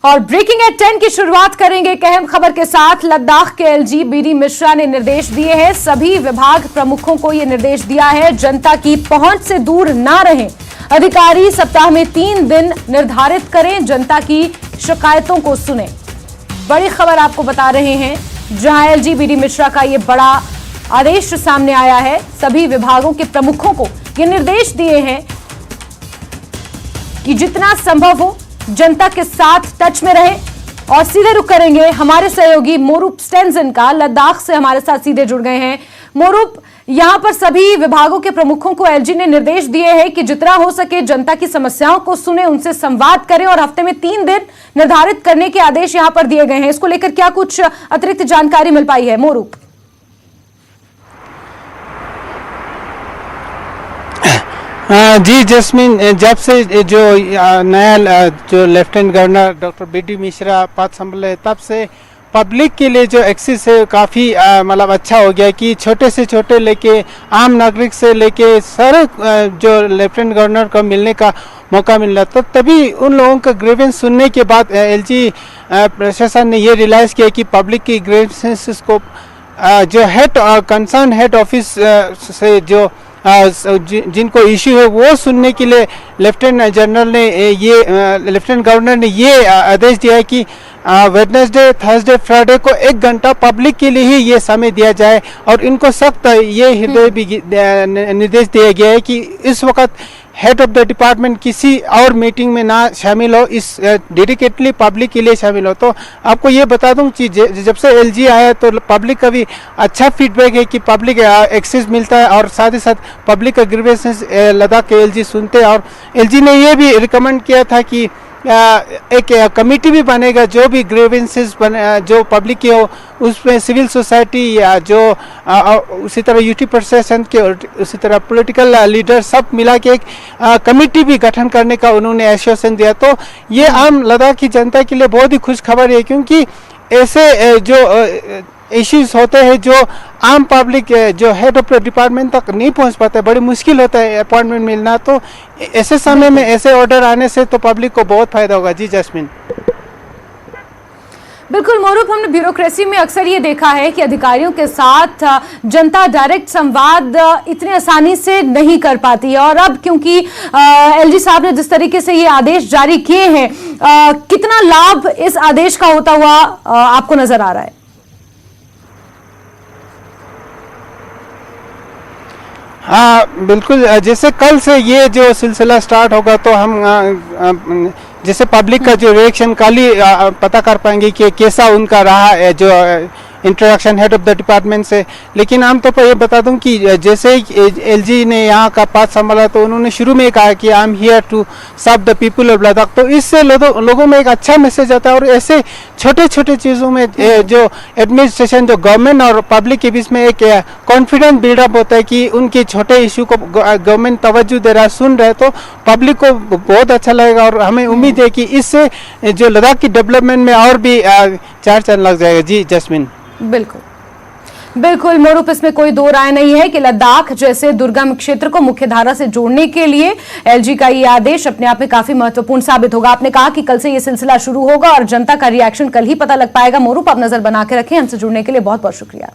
और breaking eight 10 की शुरुआत करेंगे एक अहम खबर के साथ। लद्दाख के एलजी बीडी मिश्रा ने निर्देश दिए हैं, सभी विभाग प्रमुखों को यह निर्देश दिया है, जनता की पहुंच से दूर ना रहें। अधिकारी सप्ताह में 3 दिन निर्धारित करें, जनता की शिकायतों को सुनें। बड़ी खबर आपको बता रहे हैं, जहां एलजी बीडी मिश्रा का यह बड़ा आदेश सामने आया है। सभी विभागों के प्रमुखों को यह निर्देश दिए हैं कि जितना संभव हो जनता के साथ टच में रहे। और सीधे रुक करेंगे हमारे सहयोगी मोरूप स्टेंजन का, लद्दाख से हमारे साथ सीधे जुड़ गए हैं। मोरूप, यहां पर सभी विभागों के प्रमुखों को एलजी ने निर्देश दिए हैं कि जितना हो सके जनता की समस्याओं को सुने, उनसे संवाद करें और हफ्ते में 3 दिन निर्धारित करने के आदेश यहां पर दिए गए हैं। इसको लेकर क्या कुछ अतिरिक्त जानकारी मिल पाई है मोरूप? जी जैस्मिन, जब से जो नया जो lieutenant governor doctor BD Mishra पद संभाले, तब से पब्लिक के लिए जो एक्सेस है काफ़ी मतलब अच्छा हो गया कि छोटे से छोटे लेके आम नागरिक से लेके सारे जो लेफ्टिनेंट गवर्नर को मिलने का मौका मिल रहा। तो तभी उन लोगों का ग्रीवेंस सुनने के बाद एलजी प्रशासन ने ये रियलाइज़ किया कि पब्लिक की ग्रीवेंसेस को जो हेड कंसर्न हेड ऑफिस से जो जिनको इश्यू है वो सुनने के लिए लेफ्टिनेंट जनरल ने लेफ्टिनेंट गवर्नर ने ये आदेश दिया है कि वेडनेसडे, थर्सडे, फ्राइडे को 1 घंटा पब्लिक के लिए ही ये समय दिया जाए। और इनको सख्त ये निर्देश दिया गया है कि इस वक्त हेड ऑफ द डिपार्टमेंट किसी और मीटिंग में ना शामिल हो, इस डेडिकेटली पब्लिक के लिए शामिल हो। तो आपको ये बता दूं कि जब से एलजी आया तो पब्लिक का भी अच्छा फीडबैक है कि पब्लिक एक्सेस मिलता है और साथ ही साथ पब्लिक का ग्रीवेंसेस लद्दाख के एलजी सुनते हैं। और एलजी ने ये भी रिकमेंड किया था कि एक कमेटी भी बनेगा, जो भी ग्रीवेंसेस जो पब्लिक के हो उसमें सिविल सोसाइटी या जो उसी तरह यूटी प्रशासन के और उसी तरह पॉलिटिकल लीडर सब मिला के एक कमेटी भी गठन करने का उन्होंने आश्वासन दिया। तो ये आम लद्दाख की जनता के लिए बहुत ही खुश खबर है, क्योंकि ऐसे जो इश्यूज होते हैं जो आम पब्लिक जो हेड ऑफ द डिपार्टमेंट तक नहीं पहुंच पाते, बड़ी मुश्किल होता है अपॉइंटमेंट मिलना। तो ऐसे समय में ऐसे ऑर्डर आने से तो पब्लिक को बहुत फायदा होगा। जी जैस्मिन। बिल्कुल मोरूप, हमने ब्यूरोक्रेसी में अक्सर ये देखा है कि अधिकारियों के साथ जनता डायरेक्ट संवाद इतनी आसानी से नहीं कर पाती है। और अब क्योंकि एलजी साहब ने जिस तरीके से ये आदेश जारी किए हैं, कितना लाभ इस आदेश का होता हुआ आपको नजर आ रहा है? हाँ बिल्कुल, जैसे कल से ये जो सिलसिला स्टार्ट होगा तो हम जैसे पब्लिक का जो रिएक्शन कल ही पता कर पाएंगे कि कैसा उनका रहा जो introduction head of the department से। लेकिन आमतौर पर ये बता दूं कि जैसे एलजी ने यहाँ का पद संभाला तो उन्होंने शुरू में कहा कि I am here to serve the people of Ladakh. तो इससे लोगों में एक अच्छा मैसेज आता है। और ऐसे छोटे छोटे चीज़ों में जो एडमिनिस्ट्रेशन, जो गवर्नमेंट और पब्लिक के बीच में एक कॉन्फिडेंस बिल्डअप होता है कि उनके छोटे इशू को गवर्नमेंट तवज्जो दे रहा है, सुन रहा है, तो पब्लिक को बहुत अच्छा लगेगा। और हमें उम्मीद है कि इससे जो लद्दाख की डेवलपमेंट में और भी 4 चांद लग जाएगा। जी जैस्मिन। बिल्कुल बिल्कुल मोरूप, इसमें कोई दो राय नहीं है कि लद्दाख जैसे दुर्गम क्षेत्र को मुख्य धारा से जोड़ने के लिए एलजी का ये आदेश अपने आप में काफी महत्वपूर्ण साबित होगा। आपने कहा कि कल से ये सिलसिला शुरू होगा और जनता का रिएक्शन कल ही पता लग पाएगा। मोरूप, आप नजर बना के रखें। हमसे जुड़ने के लिए बहुत बहुत शुक्रिया।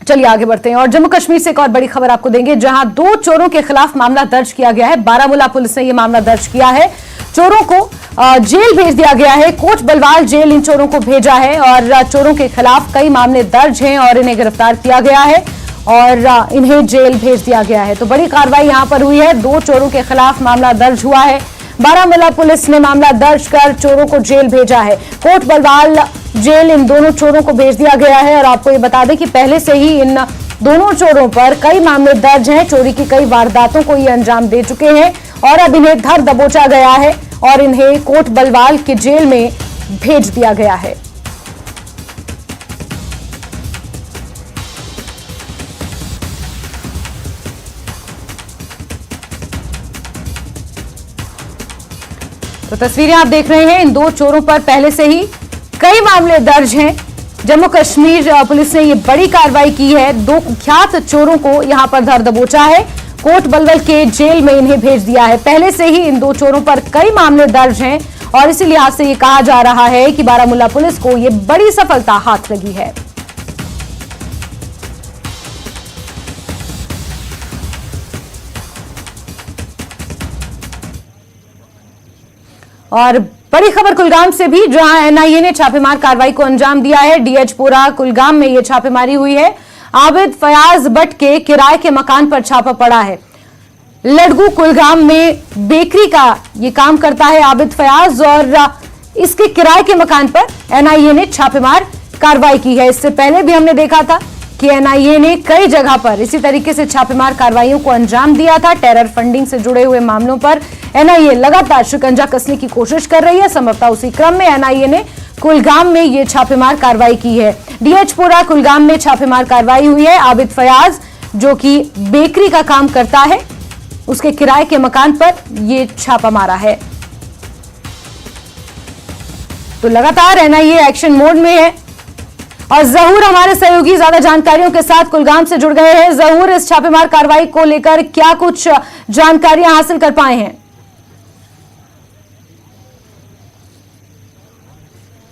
चलिए आगे बढ़ते हैं और जम्मू कश्मीर से एक और बड़ी खबर आपको देंगे, जहां 2 चोरों के खिलाफ मामला दर्ज किया गया है। बारामूला पुलिस ने यह मामला दर्ज किया है। चोरों को जेल भेज दिया गया है। कोट बलवाल जेल इन चोरों को भेजा है और चोरों के खिलाफ कई मामले दर्ज हैं और इन्हें गिरफ्तार किया गया है और इन्हें जेल भेज दिया गया है। तो बड़ी कार्रवाई यहां पर हुई है। 2 चोरों के खिलाफ मामला दर्ज हुआ है। बारामूला पुलिस ने मामला दर्ज कर चोरों को जेल भेजा है। कोट बलवाल जेल इन दोनों चोरों को भेज दिया गया है। और आपको ये बता दें कि पहले से ही इन दोनों चोरों पर कई मामले दर्ज हैं। चोरी की कई वारदातों को ये अंजाम दे चुके हैं और अब इन्हें धर दबोचा गया है और इन्हें कोट बलवाल के जेल में भेज दिया गया है। तो तस्वीरें आप देख रहे हैं, इन 2 चोरों पर पहले से ही कई मामले दर्ज हैं। जम्मू कश्मीर पुलिस ने ये बड़ी कार्रवाई की है। 2 कुख्यात चोरों को यहां पर धर दबोचा है। कोट बलवल के जेल में इन्हें भेज दिया है। पहले से ही इन दो चोरों पर कई मामले दर्ज हैं और इसी लिहाज से ये कहा जा रहा है कि बारामूला पुलिस को ये बड़ी सफलता हाथ लगी है। और बड़ी खबर कुलगाम से भी, जहां एनआईए ने छापेमार कार्रवाई को अंजाम दिया है। डीएचपुरा कुलगाम में यह छापेमारी हुई है। आबिद फयाज भट्ट के किराए के मकान पर छापा पड़ा है। लड़गू कुलगाम में बेकरी का ये काम करता है आबिद फयाज और इसके किराए के मकान पर एनआईए ने छापेमार कार्रवाई की है। इससे पहले भी हमने देखा था कि एनआईए ने कई जगह पर इसी तरीके से छापेमार कार्रवाइयों को अंजाम दिया था। टेरर फंडिंग से जुड़े हुए मामलों पर एनआईए लगातार शिकंजा कसने की कोशिश कर रही है। संभवतः उसी क्रम में एनआईए ने कुलगाम में यह छापेमार कार्रवाई की है। डीएचपुरा कुलगाम में छापेमार कार्रवाई हुई है। आबिद फयाज जो कि बेकरी का काम करता है, उसके किराए के मकान पर यह छापा मारा है। तो लगातार एनआईए एक्शन मोड में है और जहूर हमारे सहयोगी ज्यादा जानकारियों के साथ कुलगाम से जुड़ गए हैं। जहूर, इस छापेमार कार्रवाई को लेकर क्या कुछ जानकारियां हासिल कर पाए हैं?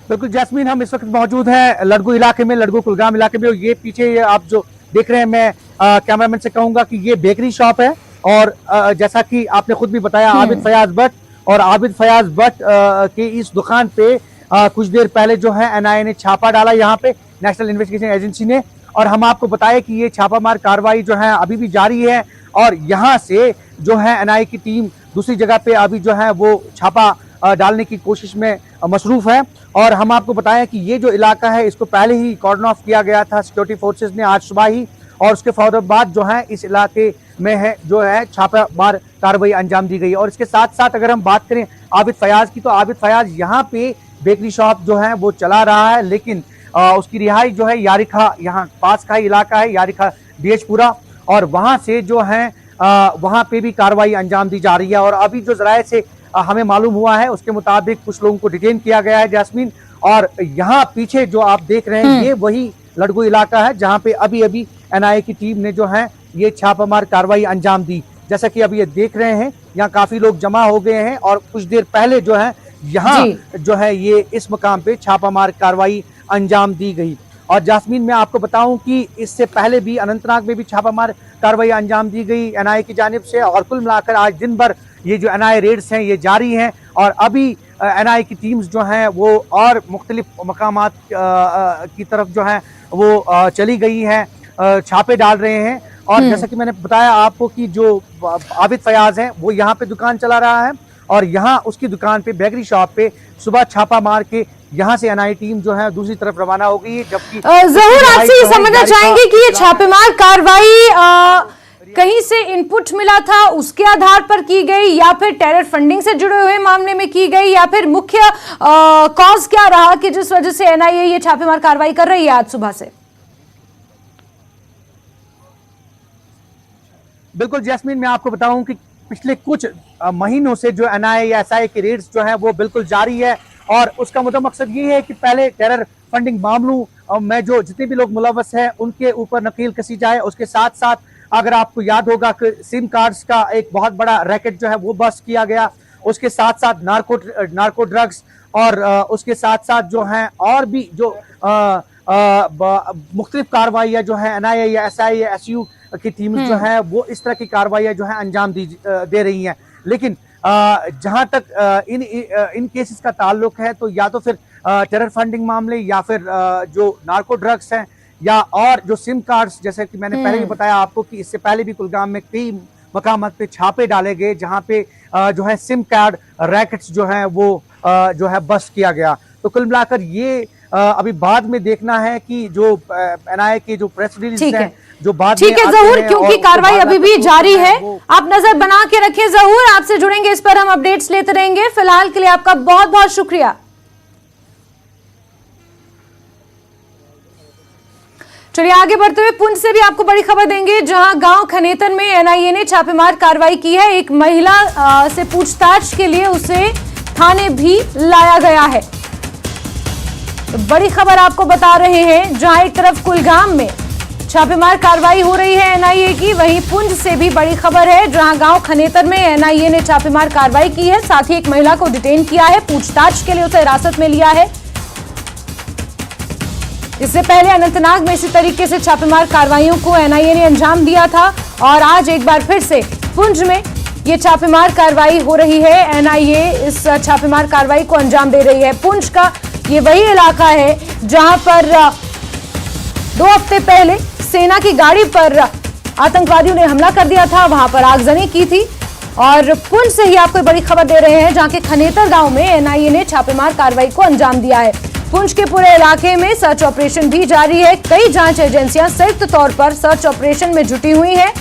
बिल्कुल जैस्मीन, हम इस वक्त मौजूद हैं लड़गू इलाके में, लड़गू कुलगाम इलाके में। ये पीछे आप जो देख रहे हैं, मैं कैमरामैन से कहूंगा कि ये बेकरी शॉप है और जैसा कि आपने खुद भी बताया, आबिद फयाज भट्ट और आबिद फयाज भट्ट की इस दुकान पे कुछ देर पहले जो है एनआईए ने छापा डाला, यहाँ पे नेशनल इन्वेस्टिगेशन एजेंसी ने। और हम आपको बताया कि ये छापामार कार्रवाई जो है अभी भी जारी है और यहाँ से जो है एनआईए की टीम दूसरी जगह पे अभी जो है वो छापा डालने की कोशिश में मसरूफ है। और हम आपको बताएं कि ये जो इलाका है इसको पहले ही कॉर्डन ऑफ किया गया था सिक्योरिटी फोर्सेस ने आज सुबह ही, और उसके फौरन बाद जो है इस इलाके में है जो है छापामार कार्रवाई अंजाम दी गई। और इसके साथ साथ अगर हम बात करें आबिद फयाज की, तो आबिद फयाज यहाँ पे बेकरी शॉप जो है वो चला रहा है, लेकिन उसकी रिहाई जो है यारिखा, यहाँ पास का ही इलाका है यारिखा डीएचपुरा, और वहाँ से जो है वहाँ पे भी कार्रवाई अंजाम दी जा रही है। और अभी जो जराये से हमें मालूम हुआ है उसके मुताबिक कुछ लोगों को डिटेन किया गया है जैस्मीन। और यहाँ पीछे जो आप देख रहे हैं ये वही लड़गू इलाका है जहाँ पे अभी अभी एनआईए की टीम ने जो है ये छापामार कार्रवाई अंजाम दी। जैसा कि अभी ये देख रहे हैं, यहाँ काफी लोग जमा हो गए हैं और कुछ देर पहले जो है यहाँ जो है ये इस मकाम पे छापामार कार्रवाई अंजाम दी गई। और जास्मीन, मैं आपको बताऊं कि इससे पहले भी अनंतनाग में भी छापामार कार्रवाई अंजाम दी गई एनआईए की जानिब से। और कुल मिलाकर आज दिन भर ये जो एनआईए रेड्स हैं ये जारी हैं और अभी एनआईए की टीम्स जो हैं वो और मुख्तलिफ मकामात की तरफ जो है वो चली गई हैं, छापे डाल रहे हैं। और जैसा कि मैंने बताया आपको कि जो आबिद फयाज हैं वो यहाँ पे दुकान चला रहा है और यहाँ उसकी दुकान पे बेकरी शॉप पे सुबह छापा मार के यहाँ से एनआईए टीम जो है दूसरी तरफ रवाना हो गई। जबकि जरूर आपसे ये समझना चाहेंगे कि ये छापेमार कार्रवाई कहीं से इनपुट मिला था उसके आधार पर की गई या फिर टेरर फंडिंग से जुड़े हुए मामले में की गई, या फिर मुख्य कॉज क्या रहा कि जिस वजह से एनआईए ये छापेमार कार्रवाई कर रही है आज सुबह से? बिल्कुल जैस्मीन, मैं आपको बताऊं कि पिछले कुछ महीनों से जो एनआईए या एसआईए की रेड्स जो है वो बिल्कुल जारी है और उसका मकसद ये है कि पहले टेरर फंडिंग मामलों में जो जितने भी लोग मुलव्वस हैं उनके ऊपर नकील कसी जाए। उसके साथ साथ अगर आपको याद होगा कि सिम कार्ड्स का एक बहुत बड़ा रैकेट जो है वो बस्ट किया गया। उसके साथ साथ नार्को ड्रग्स और उसके साथ साथ जो है और भी जो मुख्तलिफ कार्रवाइयाँ जो है एनआईए या एसआईए या एसयू की टीम जो है वो इस तरह की कार्रवाइयाँ जो है अंजाम दे रही हैं। लेकिन जहां तक इन केसेस का ताल्लुक है तो या तो फिर टेरर फंडिंग मामले या फिर जो नार्को ड्रग्स हैं या और जो सिम कार्ड्स, जैसे कि मैंने पहले भी बताया आपको कि इससे पहले भी कुलगाम में कई मकामात पे छापे डाले गए जहां पे जो है सिम कार्ड रैकेट्स जो है वो जो है बस्ट किया गया। तो कुल मिलाकर ये अभी बाद में देखना है कि जो एनआईए की जो प्रेस रिलीज है जो बाद में ठीक है जहूर, क्योंकि कार्रवाई अभी भी जारी है, आप नजर बना के रखें। जहूर, आपसे जुड़ेंगे, इस पर हम अपडेट्स लेते रहेंगे। फिलहाल के लिए आपका बहुत बहुत शुक्रिया। चलिए आगे बढ़ते हुए पुंछ से भी आपको बड़ी खबर देंगे, जहां गांव खनेतन में एनआईए ने छापेमार कार्रवाई की है। एक महिला से पूछताछ के लिए उसे थाने भी लाया गया है। तो बड़ी खबर आपको बता रहे हैं, जहां एक तरफ कुलगाम में छापेमार कार्रवाई हो रही है एनआईए की। वहीं पुंछ से भी बड़ी खबर है, जहां गांव खनेतर में एनआईए ने छापेमार कार्रवाई की है। साथ ही एक महिला को डिटेन किया है, पूछताछ के लिए उसे हिरासत में लिया है। इससे पहले अनंतनाग में इसी तरीके से छापेमार कार्रवाइयों को एनआईए ने अंजाम दिया था और आज एक बार फिर से पुंछ में ये छापेमार कार्रवाई हो रही है। एनआईए इस छापेमार कार्रवाई को अंजाम दे रही है। पुंछ का ये वही इलाका है जहां पर 2 हफ्ते पहले सेना की गाड़ी पर आतंकवादियों ने हमला कर दिया था, वहां पर आगजनी की थी। और पुंछ से ही आपको बड़ी खबर दे रहे हैं, जहां के खनेतर गांव में एनआईए ने छापेमार कार्रवाई को अंजाम दिया है। पुंछ के पूरे इलाके में सर्च ऑपरेशन भी जारी है। कई जांच एजेंसियां संयुक्त तौर पर सर्च ऑपरेशन में जुटी हुई हैं।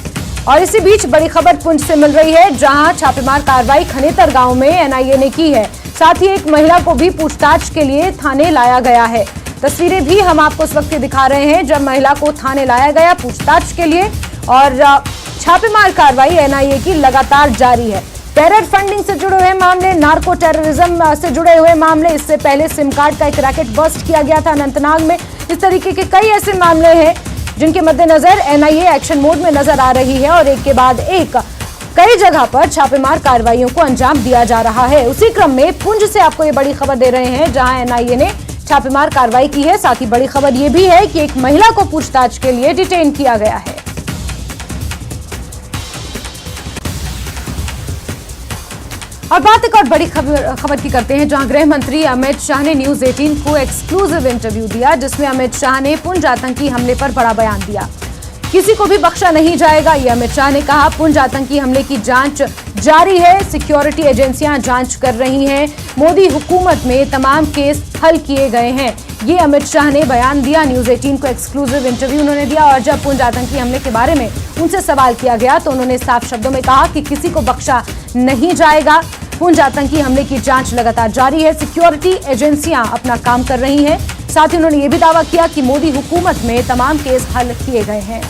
और इसी बीच बड़ी खबर पुंछ से मिल रही है, जहां छापेमार कार्रवाई खनेतर गांव में एनआईए ने की है। साथ ही एक महिला को भी पूछताछ के लिए थाने लाया गया है। तस्वीरें भी हम आपको उस वक्त दिखा रहे हैं जब महिला को थाने लाया गया पूछताछ के लिए। और छापेमार कार्रवाई एनआईए की लगातार जारी है। टेरर फंडिंग से जुड़े हुए मामले, नार्को टेररिज्म से जुड़े हुए मामले, इससे पहले सिम कार्ड का एक रैकेट बस्ट किया गया था अनंतनाग में। इस तरीके के कई ऐसे मामले हैं जिनके मद्देनजर एनआईए एक्शन मोड में नजर आ रही है और एक के बाद एक कई जगह पर छापेमार कार्रवाइयों को अंजाम दिया जा रहा है। उसी क्रम में पुंछ से आपको ये बड़ी खबर दे रहे हैं, जहां एनआईए ने छापेमार कार्रवाई की है। साथ ही बड़ी खबर यह भी है कि एक महिला को पूछताछ के लिए डिटेन किया गया है। और बात एक और बड़ी खबर की करते हैं, जहां गृह मंत्री अमित शाह ने न्यूज 18 को एक्सक्लूसिव इंटरव्यू दिया, जिसमें अमित शाह ने पुंछ आतंकी हमले पर बड़ा बयान दिया। किसी को भी बख्शा नहीं जाएगा, ये अमित शाह ने कहा। पुंछ आतंकी हमले की जांच जारी है, सिक्योरिटी एजेंसियां जांच कर रही हैं। मोदी हुकूमत में तमाम केस हल किए गए हैं, ये अमित शाह ने बयान दिया। न्यूज 18 को एक्सक्लूसिव इंटरव्यू उन्होंने दिया और जब पुंछ आतंकी हमले के बारे में उनसे सवाल किया गया तो उन्होंने साफ शब्दों में कहा कि किसी को बख्शा नहीं जाएगा। पुंछ आतंकी हमले की जांच लगातार जारी है, सिक्योरिटी एजेंसियां अपना काम कर रही हैं। साथ ही उन्होंने ये भी दावा किया कि मोदी हुकूमत में तमाम केस हल किए गए हैं।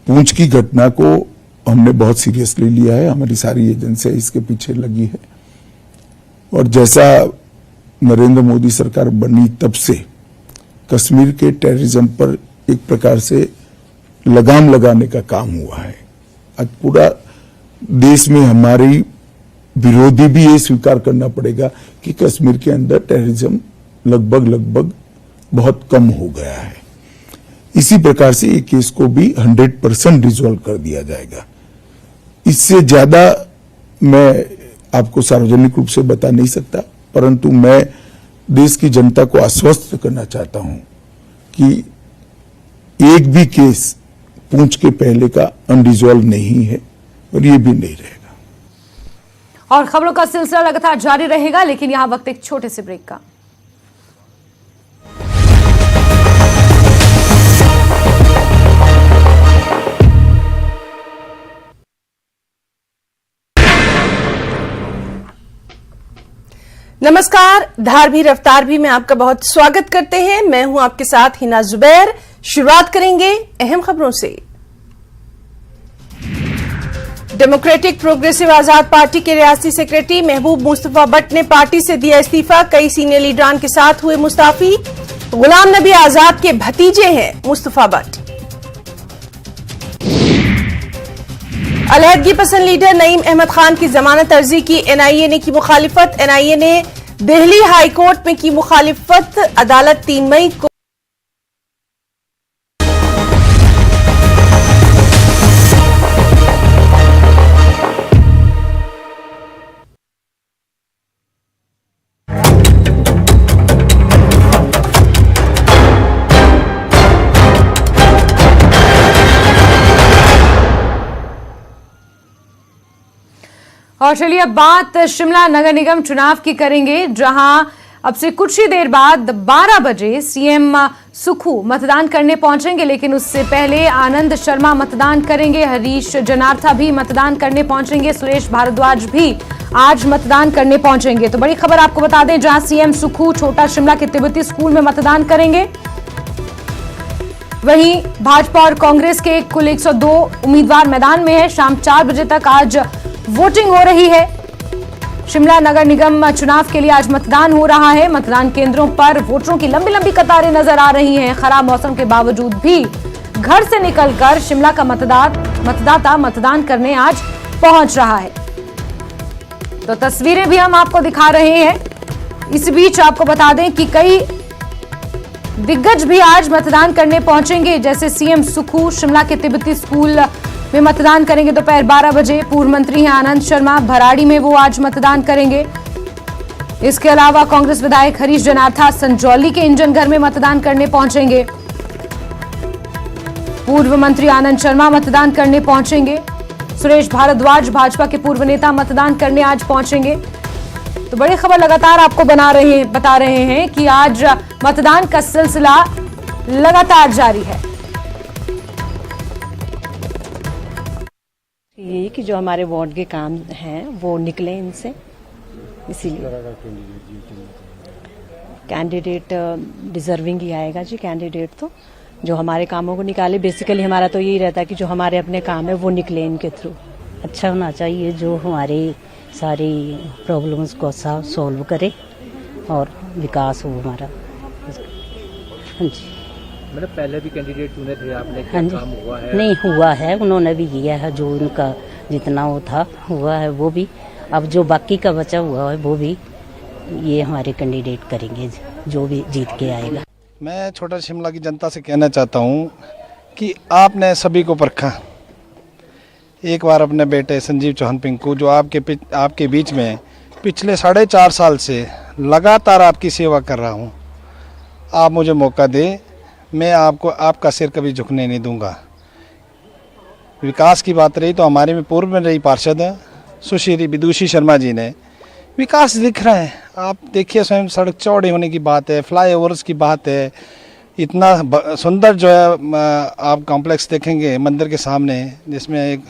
पुंछ की घटना को हमने बहुत सीरियसली लिया है, हमारी सारी एजेंसियां इसके पीछे लगी है। और जैसा नरेंद्र मोदी सरकार बनी तब से कश्मीर के टेररिज्म पर एक प्रकार से लगाम लगाने का काम हुआ है। आज पूरा देश में हमारी विरोधी भी ये स्वीकार करना पड़ेगा कि कश्मीर के अंदर टेररिज्म लगभग बहुत कम हो गया है। इसी प्रकार से ये केस को भी 100% रिजॉल्व कर दिया जाएगा। इससे ज्यादा मैं आपको सार्वजनिक रूप से बता नहीं सकता, परंतु मैं देश की जनता को आश्वस्त करना चाहता हूं कि एक भी केस पुंछ के पहले का अनरिजॉल्व नहीं है और ये भी नहीं रहेगा। और खबरों का सिलसिला लगातार जारी रहेगा, लेकिन यहां वक्त एक छोटे से ब्रेक का। नमस्कार, धार भी रफ्तार भी में आपका बहुत स्वागत करते हैं। मैं हूं आपके साथ हिना जुबैर। शुरुआत करेंगे अहम खबरों से। डेमोक्रेटिक प्रोग्रेसिव आजाद पार्टी के रियासती सेक्रेटरी महबूब मुस्तफा भट्ट ने पार्टी से दिया इस्तीफा। कई सीनियर लीडरान के साथ हुए मुस्ताफी। गुलाम नबी आजाद के भतीजे हैं मुस्तफा भट्ट। अलहदगी पसंद लीडर नईम अहमद खान की जमानत अर्जी की एनआईए ने की मुखालिफत। एनआईए ने दिल्ली हाई कोर्ट में की मुखालिफत। अदालत 3 मई को और चलिए अब बात शिमला नगर निगम चुनाव की करेंगे, जहां अब से कुछ ही देर बाद 12 बजे सीएम सुखू मतदान करने पहुंचेंगे, लेकिन उससे पहले आनंद शर्मा मतदान करेंगे, हरीश जनार्था भी मतदान करने पहुंचेंगे, सुरेश भारद्वाज भी आज मतदान करने पहुंचेंगे। तो बड़ी खबर आपको बता दें, जहां सीएम सुखू छोटा शिमला के तिब्बती स्कूल में मतदान करेंगे, वहीं भाजपा और कांग्रेस के कुल 102 उम्मीदवार मैदान में है। शाम 4 बजे तक आज वोटिंग हो रही है। शिमला नगर निगम चुनाव के लिए आज मतदान हो रहा है। मतदान केंद्रों पर वोटरों की लंबी लंबी कतारें नजर आ रही हैं। खराब मौसम के बावजूद भी घर से निकलकर शिमला का मतदाता मतदान करने आज पहुंच रहा है। तो तस्वीरें भी हम आपको दिखा रहे हैं। इस बीच आपको बता दें कि कई दिग्गज भी आज मतदान करने पहुंचेंगे, जैसे सीएम सुखू शिमला के तिब्बती स्कूल में मतदान करेंगे दोपहर 12 बजे। पूर्व मंत्री हैं आनंद शर्मा, भराड़ी में वो आज मतदान करेंगे। इसके अलावा कांग्रेस विधायक हरीश जनार्था संजौली के इंजन घर में मतदान करने पहुंचेंगे। पूर्व मंत्री आनंद शर्मा मतदान करने पहुंचेंगे। सुरेश भारद्वाज भाजपा के पूर्व नेता मतदान करने आज पहुंचेंगे। तो बड़ी खबर लगातार आपको बता रहे हैं कि आज मतदान का सिलसिला लगातार जारी है। यही कि जो हमारे वार्ड के काम हैं वो निकले इनसे, इसीलिए कैंडिडेट डिजर्विंग ही आएगा जी। कैंडिडेट तो जो हमारे कामों को निकाले, बेसिकली हमारा तो यही रहता है कि जो हमारे अपने काम है वो निकले इनके थ्रू। अच्छा होना चाहिए जो हमारी सारी प्रॉब्लम्स को सॉल्व करे और विकास हो हमारा। हाँ जी। मतलब पहले भी कैंडिडेट चुने थे आपने, हाँ जी। काम हुआ है? नहीं हुआ है, उन्होंने भी किया है जो उनका जितना वो था हुआ है वो भी। अब जो बाकी का बचा हुआ है वो भी ये हमारे कैंडिडेट करेंगे, जो भी जीत के आएगा। मैं छोटा शिमला की जनता से कहना चाहता हूँ कि आपने सभी को परखा। एक बार अपने बेटे संजीव चौहान पिंकू, जो आपके बीच में पिछले 4.5 साल से लगातार आपकी सेवा कर रहा हूँ, आप मुझे मौका दें, मैं आपका सिर कभी झुकने नहीं दूंगा। विकास की बात रही तो हमारे में पूर्व में रही पार्षद सुश्री विदुषी शर्मा जी ने विकास दिख रहा है। आप देखिए स्वयं, सड़क चौड़े होने की बात है, फ्लाईओवर्स की बात है, इतना सुंदर जो है आप कॉम्प्लेक्स देखेंगे मंदिर के सामने, जिसमें एक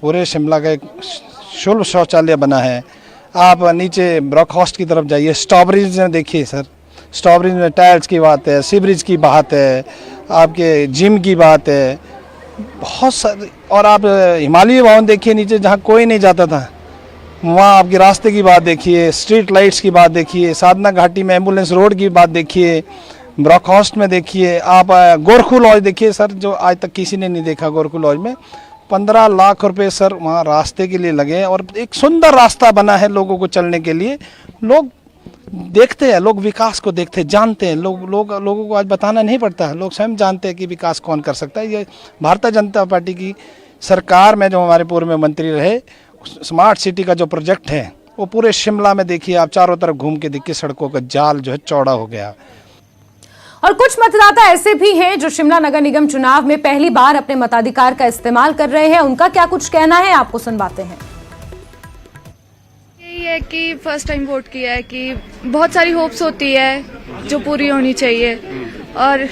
पूरे शिमला का एक शुल्क शौचालय बना है। आप नीचे ब्रॉकहॉस्ट की तरफ जाइए, स्ट्रॉबेरीज में देखिए सर, स्ट्रॉबेरीज में टाइल्स की बात है, सीवरेज की बात है, आपके जिम की बात है, बहुत सारी। और आप हिमालय भवन देखिए नीचे, जहाँ कोई नहीं जाता था, वहाँ आपके रास्ते की बात देखिए, स्ट्रीट लाइट्स की बात देखिए, साधना घाटी में एम्बुलेंस रोड की बात देखिए, ब्रॉकहॉस्ट में देखिए, आप गोरखू लॉज देखिए सर, जो आज तक किसी ने नहीं देखा। गोरखू लॉज में 15 लाख रुपए सर वहाँ रास्ते के लिए लगे, और एक सुंदर रास्ता बना है लोगों को चलने के लिए। लोग देखते हैं, लोग विकास को देखते हैं, जानते हैं। लोगों को आज बताना नहीं पड़ता है, लोग स्वयं जानते हैं कि विकास कौन कर सकता है। ये भारतीय जनता पार्टी की सरकार में जो हमारे पूर्व में मंत्री रहे, स्मार्ट सिटी का जो प्रोजेक्ट है वो पूरे शिमला में देखिए आप, चारों तरफ घूम के देखिए, सड़कों का जाल जो है चौड़ा हो गया। और कुछ मतदाता ऐसे भी हैं जो शिमला नगर निगम चुनाव में पहली बार अपने मताधिकार का इस्तेमाल कर रहे हैं। उनका क्या कुछ कहना है, आपको सुनवाते हैं। यही है कि फर्स्ट टाइम वोट किया है, कि बहुत सारी होप्स होती है जो पूरी होनी चाहिए, और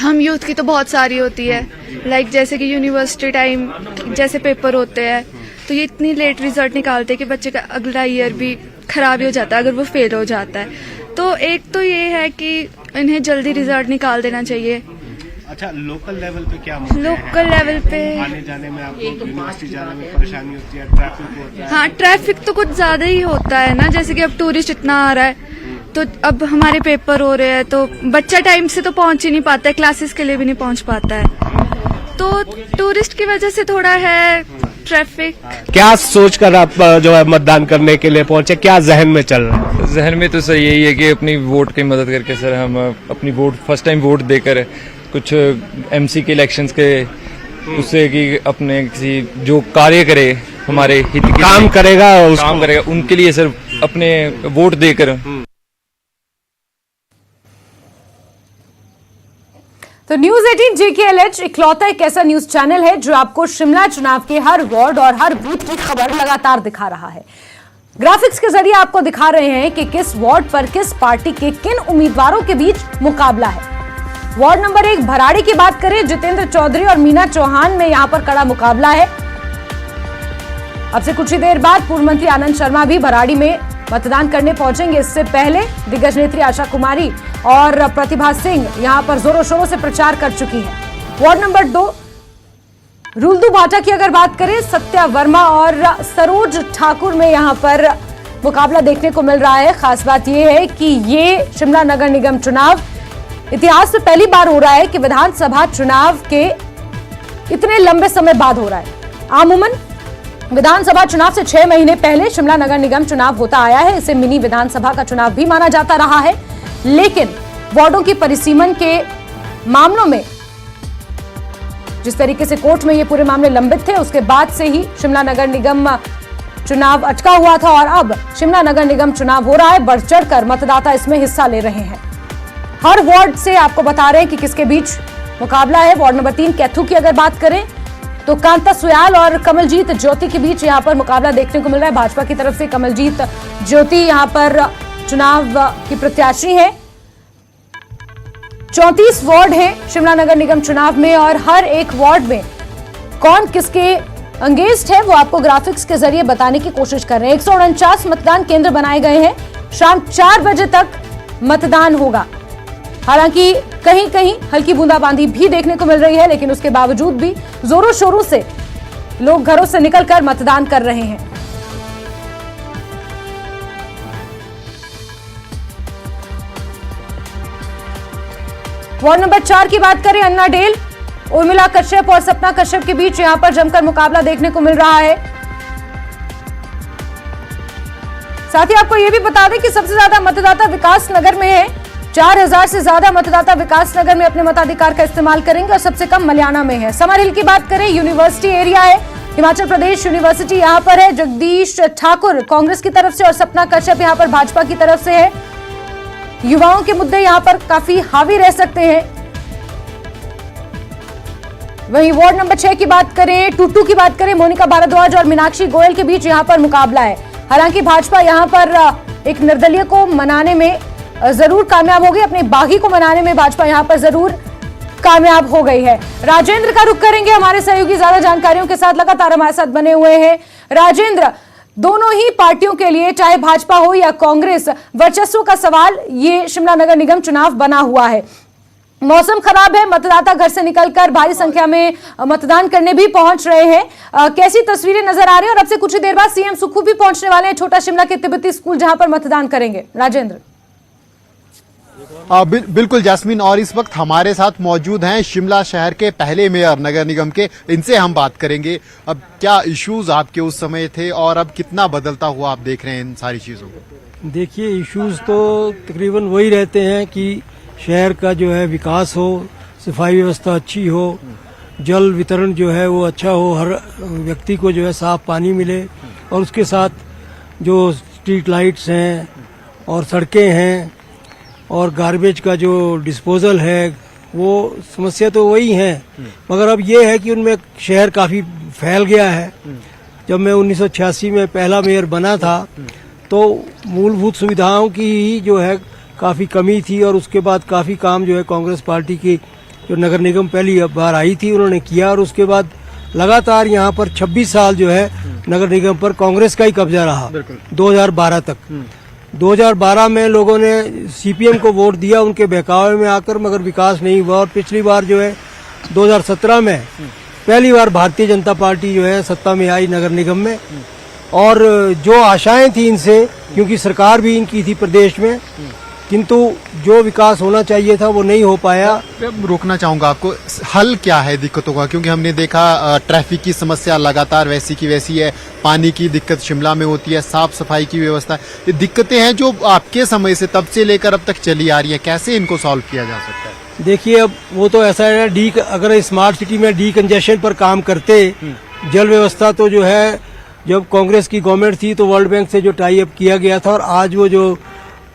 हम यूथ की तो बहुत सारी होती है। लाइक जैसे कि यूनिवर्सिटी टाइम जैसे पेपर होते हैं, तो ये इतनी लेट रिजल्ट निकालते हैं कि बच्चे का अगला ईयर भी खराब ही हो जाता है अगर वो फेल हो जाता है। तो एक तो ये है कि इन्हें जल्दी रिजल्ट निकाल देना चाहिए। अच्छा, लोकल लेवल पे क्या लोकल लेवल पे आने जाने में आपको यूनिवर्सिटी जाने में परेशानी होती है, ट्रैफिक होता है? हाँ, ट्रैफिक तो कुछ ज्यादा ही होता है ना, जैसे कि अब टूरिस्ट इतना आ रहा है, तो अब हमारे पेपर हो रहे हैं, तो बच्चा टाइम से तो पहुंच ही नहीं पाता है, क्लासेस के लिए भी नहीं पहुंच पाता है, तो टूरिस्ट की वजह से थोड़ा है ट्रैफिक। क्या सोचकर आप जो है मतदान करने के लिए पहुंचे, क्या जहन में चल रहा है? जहन में तो सर यही है कि अपनी वोट की मदद करके सर हम अपनी वोट फर्स्ट टाइम वोट देकर कुछ एमसी के इलेक्शंस के उससे कि अपने किसी जो कार्य करे हमारे हित के काम करेगा, काम करेगा, उनके लिए सर अपने वोट देकर। तो न्यूज 18 JKLH इकलौता एक ऐसा न्यूज चैनल है जो आपको शिमला चुनाव के हर वार्ड और हर बूथ की खबर लगातार दिखा रहा है। ग्राफिक्स के जरिए आपको दिखा रहे हैं कि किस वार्ड पर किस पार्टी के किन उम्मीदवारों के बीच मुकाबला है। वार्ड नंबर 1 भराड़ी की बात करें, जितेंद्र चौधरी और मीना चौहान में यहां पर कड़ा मुकाबला है। अब से कुछ ही देर बाद पूर्व मंत्री आनंद शर्मा भी भराड़ी में मतदान करने पहुंचेंगे। इससे पहले दिग्गज नेत्री आशा कुमारी और प्रतिभा सिंह यहां पर जोरों शोरों से प्रचार कर चुकी हैं। वार्ड नंबर 2 रुल्दू भाटा की अगर बात करें, सत्या वर्मा और सरोज ठाकुर में यहां पर मुकाबला देखने को मिल रहा है। खास बात यह है कि ये शिमला नगर निगम चुनाव इतिहास में पहली बार हो रहा है कि विधानसभा चुनाव के इतने लंबे समय बाद हो रहा है। आमूमन विधानसभा चुनाव से 6 महीने पहले शिमला नगर निगम चुनाव होता आया है। इसे मिनी विधानसभा का चुनाव भी माना जाता रहा है, लेकिन वार्डों की परिसीमन के मामलों में जिस तरीके से कोर्ट में ये पूरे मामले लंबित थे, उसके बाद से ही शिमला नगर निगम चुनाव अटका हुआ था और अब शिमला नगर निगम चुनाव हो रहा है। बढ़ चढ़कर मतदाता इसमें हिस्सा ले रहे हैं। हर वार्ड से आपको बता रहे हैं कि किसके बीच मुकाबला है। वार्ड नंबर 3 कैथू की अगर बात करें तो कांता सुयाल और कमलजीत ज्योति के बीच यहां पर मुकाबला देखने को मिल रहा है। भाजपा की तरफ से कमलजीत ज्योति यहां पर चुनाव की प्रत्याशी है। 34 वार्ड हैं शिमला नगर निगम चुनाव में और हर एक वार्ड में कौन किसके अंगेस्ट है वो आपको ग्राफिक्स के जरिए बताने की कोशिश कर रहे हैं। 149 मतदान केंद्र बनाए गए हैं। शाम 4 बजे तक मतदान होगा। हालांकि कहीं कहीं हल्की बूंदाबांदी भी देखने को मिल रही है, लेकिन उसके बावजूद भी जोरों शोरों से लोग घरों से निकलकर मतदान कर रहे हैं। वार्ड नंबर 4 की बात करें, अन्ना डेल, उर्मिला कश्यप और सपना कश्यप के बीच यहां पर जमकर मुकाबला देखने को मिल रहा है। साथ ही आपको यह भी बता दें कि सबसे ज्यादा मतदाता विकास नगर में है। 4000 से ज्यादा मतदाता विकास नगर में अपने मताधिकार का इस्तेमाल करेंगे और सबसे कम मलियाना में है। समर हिल की बात करें, यूनिवर्सिटी एरिया है, हिमाचल प्रदेश यूनिवर्सिटी यहां पर है। जगदीश ठाकुर कांग्रेस की तरफ से और सपना कश्यप यहां पर भाजपा की तरफ से है। युवाओं के मुद्दे यहां पर काफी हावी रह सकते हैं। वहीं वार्ड नंबर 6 की बात करें, टूटू की बात करें, मोनिका भारद्वाज और मीनाक्षी गोयल के बीच यहां पर मुकाबला है। हालांकि भाजपा यहां पर एक निर्दलीय को मनाने में जरूर कामयाब होगी, अपने बागी को मनाने में भाजपा यहां पर जरूर कामयाब हो गई है। राजेंद्र का रुख करेंगे हमारे सहयोगी ज्यादा जानकारियों के साथ लगातार हमारे साथ बने हुए हैं। राजेंद्र, दोनों ही पार्टियों के लिए चाहे भाजपा हो या कांग्रेस, वर्चस्व का सवाल ये शिमला नगर निगम चुनाव बना हुआ है। मौसम खराब है, मतदाता घर से निकलकर भारी संख्या में मतदान करने भी पहुंच रहे हैं। कैसी तस्वीरें नजर आ रही है और अब से कुछ ही देर बाद सीएम सुक्खू भी पहुंचने वाले हैं छोटा शिमला के तिब्बती स्कूल जहां पर मतदान करेंगे। राजेंद्र। बिल्कुल जैस्मिन, और इस वक्त हमारे साथ मौजूद हैं शिमला शहर के पहले मेयर नगर निगम के। इनसे हम बात करेंगे अब क्या इश्यूज आपके उस समय थे और अब कितना बदलता हुआ आप देख रहे हैं इन सारी चीजों को। देखिए, इश्यूज तो तकरीबन वही रहते हैं कि शहर का जो है विकास हो, सफाई व्यवस्था अच्छी हो, जल वितरण जो है वो अच्छा हो, हर व्यक्ति को जो है साफ पानी मिले, और उसके साथ जो स्ट्रीट लाइट्स हैं और सड़कें हैं और गार्बेज का जो डिस्पोजल है, वो समस्या तो वही है। मगर अब ये है कि उनमें शहर काफ़ी फैल गया है। जब मैं 1986 में पहला मेयर बना था तो मूलभूत सुविधाओं की ही जो है काफ़ी कमी थी, और उसके बाद काफ़ी काम जो है कांग्रेस पार्टी की जो नगर निगम पहली बार आई थी उन्होंने किया, और उसके बाद लगातार यहाँ पर 26 साल जो है नगर निगम पर कांग्रेस का ही कब्जा रहा 2012 तक। 2012 में लोगों ने सीपीएम को वोट दिया उनके बहकावे में आकर, मगर विकास नहीं हुआ। और पिछली बार जो है 2017 में पहली बार भारतीय जनता पार्टी जो है सत्ता में आई नगर निगम में, और जो आशाएं थी इनसे, क्योंकि सरकार भी इनकी थी प्रदेश में, किंतु जो विकास होना चाहिए था वो नहीं हो पाया। रोकना चाहूंगा आपको, हल क्या है दिक्कतों का, क्योंकि हमने देखा ट्रैफिक की समस्या लगातार वैसी की वैसी है, पानी की दिक्कत शिमला में होती है, साफ सफाई की व्यवस्था, ये दिक्कतें हैं जो आपके समय से तब से लेकर अब तक चली आ रही है। कैसे इनको सॉल्व किया जा सकता है? देखिए, अब वो तो ऐसा है, अगर स्मार्ट सिटी में डीकंजेशन पर काम करते, जल व्यवस्था तो जो है जब कांग्रेस की गवर्नमेंट थी तो वर्ल्ड बैंक से जो टाई अप किया गया था, और आज वो जो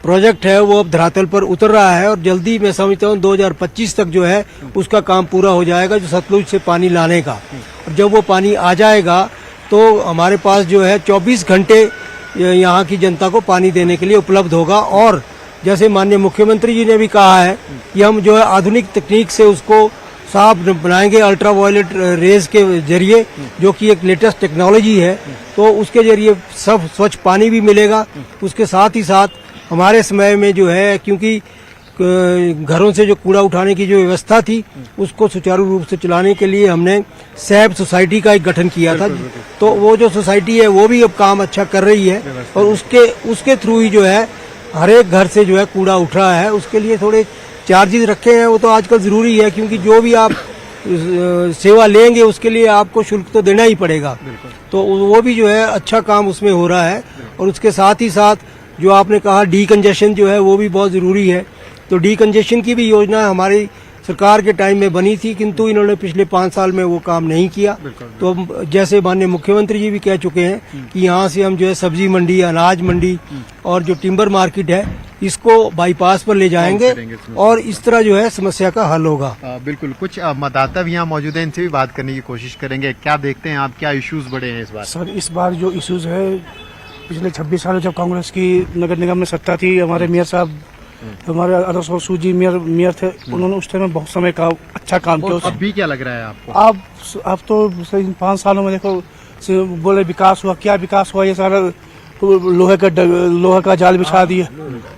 प्रोजेक्ट है वो अब धरातल पर उतर रहा है, और जल्दी मैं समझता हूँ 2025 तक जो है उसका काम पूरा हो जाएगा, जो सतलुज से पानी लाने का। और जब वो पानी आ जाएगा तो हमारे पास जो है 24 घंटे यहाँ की जनता को पानी देने के लिए उपलब्ध होगा। और जैसे माननीय मुख्यमंत्री जी ने भी कहा है कि हम जो है आधुनिक तकनीक से उसको साफ बनाएंगे, अल्ट्रा वायलेट रेज के जरिए, जो कि एक लेटेस्ट टेक्नोलॉजी है, तो उसके जरिए सब स्वच्छ पानी भी मिलेगा। उसके साथ ही साथ हमारे समय में जो है, क्योंकि घरों से जो कूड़ा उठाने की जो व्यवस्था थी उसको सुचारू रूप से चलाने के लिए हमने सैब सोसाइटी का एक गठन किया था। तो वो जो सोसाइटी है वो भी अब काम अच्छा कर रही है और उसके थ्रू ही जो है हर एक घर से जो है कूड़ा उठ रहा है। उसके लिए थोड़े चार्जेस रखे हैं, वो तो आजकल जरूरी है क्योंकि जो भी आप सेवा लेंगे उसके लिए आपको शुल्क तो देना ही पड़ेगा। तो वो भी जो है अच्छा काम उसमें हो रहा है। और उसके साथ ही साथ जो आपने कहा डीकंजेशन जो है वो भी बहुत जरूरी है। तो डीकंजेशन की भी योजना हमारी सरकार के टाइम में बनी थी, किंतु इन्होंने पिछले 5 साल में वो काम नहीं किया। तो जैसे माननीय मुख्यमंत्री जी भी कह चुके हैं कि यहाँ से हम जो है सब्जी मंडी, अनाज मंडी और जो टिम्बर मार्केट है इसको बाईपास पर ले जाएंगे और इस तरह जो है समस्या का हल होगा। बिल्कुल। कुछ मतदाता भी यहाँ मौजूद हैं, इनसे भी बात करने की कोशिश करेंगे। क्या देखते हैं आप, क्या इश्यूज बढ़े हैं इस बार? सर इस बार जो इश्यूज है, पिछले 26 सालों जब कांग्रेस की नगर निगम में सत्ता थी, हमारे मेयर साहब, हमारे अरस और सूजी मेयर थे, उन्होंने उस टाइम में बहुत समय का अच्छा काम किया। अभी क्या लग रहा है आपको? अब तो इन 5 सालों में देखो बोले विकास हुआ, क्या विकास हुआ? ये सारा लोहे का जाल बिछा दिए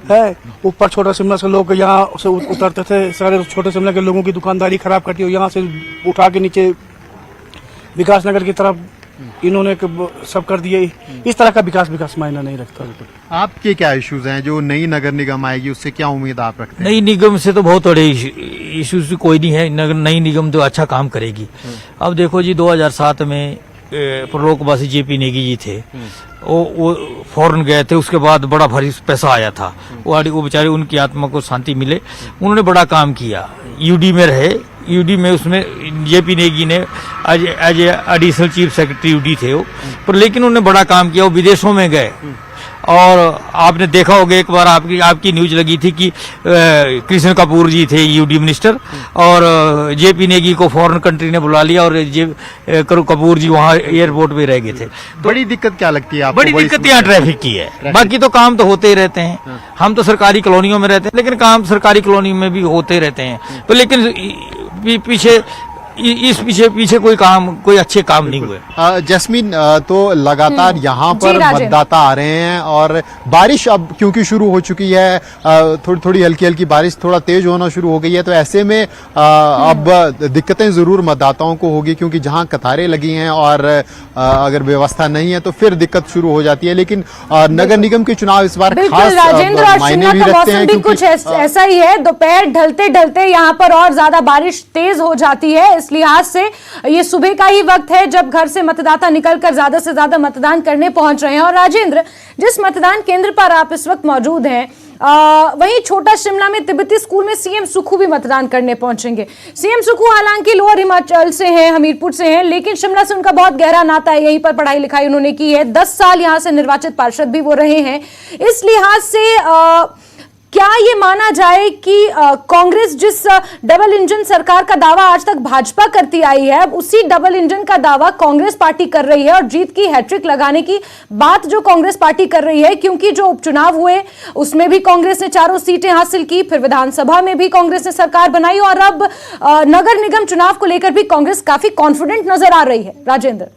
है। ऊपर छोटा शिमला से लोग यहाँ से उतरते थे, सारे छोटे शिमला के लोगों की दुकानदारी खराब करती हो, यहाँ से उठा के नीचे विकास नगर की तरफ इन्होंने सब कर दिए। इस तरह का विकास मायना नहीं रखता। आपके क्या इश्यूज हैं? जो नई नगर निगम आएगी उससे क्या उम्मीद आप रखते हैं? नई निगम से तो बहुत बड़े इश्यूज कोई नहीं है। नई निगम तो अच्छा काम करेगी। अब देखो जी, 2007 में प्रलोकवासी जेपी नेगी जी थे, वो फॉरेन गए थे, उसके बाद बड़ा भारी पैसा आया था। वो बेचारे, उनकी आत्मा को शांति मिले, उन्होंने बड़ा काम किया। यूडी में रहे, यूडी में उसमें जेपी नेगी ने as additional chief secretary UD थे वो, पर लेकिन उन्होंने बड़ा काम किया। वो विदेशों में गए और आपने देखा होगा, एक बार आपकी न्यूज लगी थी कि कृष्ण कपूर जी थे यूडी मिनिस्टर और जेपी नेगी को फॉरेन कंट्री ने बुला लिया और कपूर जी वहाँ एयरपोर्ट पे रह गए थे। तो बड़ी दिक्कत क्या लगती है आपको? बड़ी दिक्कत यहाँ ट्रैफिक की है। बाकी तो काम तो होते ही रहते हैं। हम तो सरकारी कॉलोनियों में रहते हैं, लेकिन काम सरकारी कॉलोनी में भी होते रहते हैं। तो लेकिन पीछे कोई अच्छे काम नहीं हुए। जैस्मीन, तो लगातार यहाँ पर मतदाता आ रहे हैं और बारिश अब क्योंकि शुरू हो चुकी है, थोड़ी हल्की बारिश थोड़ा तेज होना शुरू हो गई है, तो ऐसे में अब दिक्कतें जरूर मतदाताओं को होगी, क्योंकि जहाँ कतारें लगी हैं और अगर व्यवस्था नहीं है तो फिर दिक्कत शुरू हो जाती है। लेकिन नगर निगम के चुनाव इस बार खास मायने भी रखते हैं, क्योंकि कुछ ऐसा ही है। दोपहर ढलते यहाँ पर और ज्यादा बारिश तेज हो जाती है। इस लिहाज से ये सुबह का ही वक्त है जब घर से मतदाता निकलकर ज्यादा से ज्यादा मतदान करने पहुंच रहे हैं। और राजेंद्र, जिस मतदान केंद्र पर आप इस वक्त मौजूद हैं, वहीं छोटा शिमला में तिब्बती स्कूल में सीएम सुखू भी मतदान करने पहुंचेंगे। सीएम सुखू हालांकि लोअर हिमाचल से हैं, हमीरपुर से हैं, लेकिन शिमला से उनका बहुत गहरा नाता है। यहीं पर पढ़ाई लिखाई उन्होंने की है, 10 साल यहां से निर्वाचित पार्षद भी वो रहे हैं। इस लिहाज से क्या ये माना जाए कि कांग्रेस जिस डबल इंजन सरकार का दावा आज तक भाजपा करती आई है, अब उसी डबल इंजन का दावा कांग्रेस पार्टी कर रही है और जीत की हैट्रिक लगाने की बात जो कांग्रेस पार्टी कर रही है, क्योंकि जो उपचुनाव हुए उसमें भी कांग्रेस ने 4 सीटें हासिल की, फिर विधानसभा में भी कांग्रेस ने सरकार बनाई और अब नगर निगम चुनाव को लेकर भी कांग्रेस काफी कॉन्फिडेंट नजर आ रही है। राजेंद्र,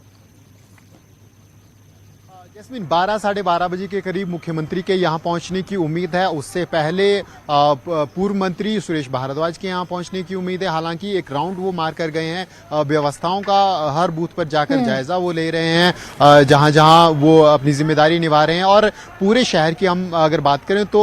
जैस्मीन, 12 साढ़े 12 बजे के करीब मुख्यमंत्री के यहाँ पहुंचने की उम्मीद है। उससे पहले पूर्व मंत्री सुरेश भारद्वाज के यहाँ पहुंचने की उम्मीद है। हालांकि एक राउंड वो मार कर गए हैं, व्यवस्थाओं का हर बूथ पर जाकर जायजा वो ले रहे हैं, जहां जहां वो अपनी जिम्मेदारी निभा रहे हैं। और पूरे शहर की हम अगर बात करें तो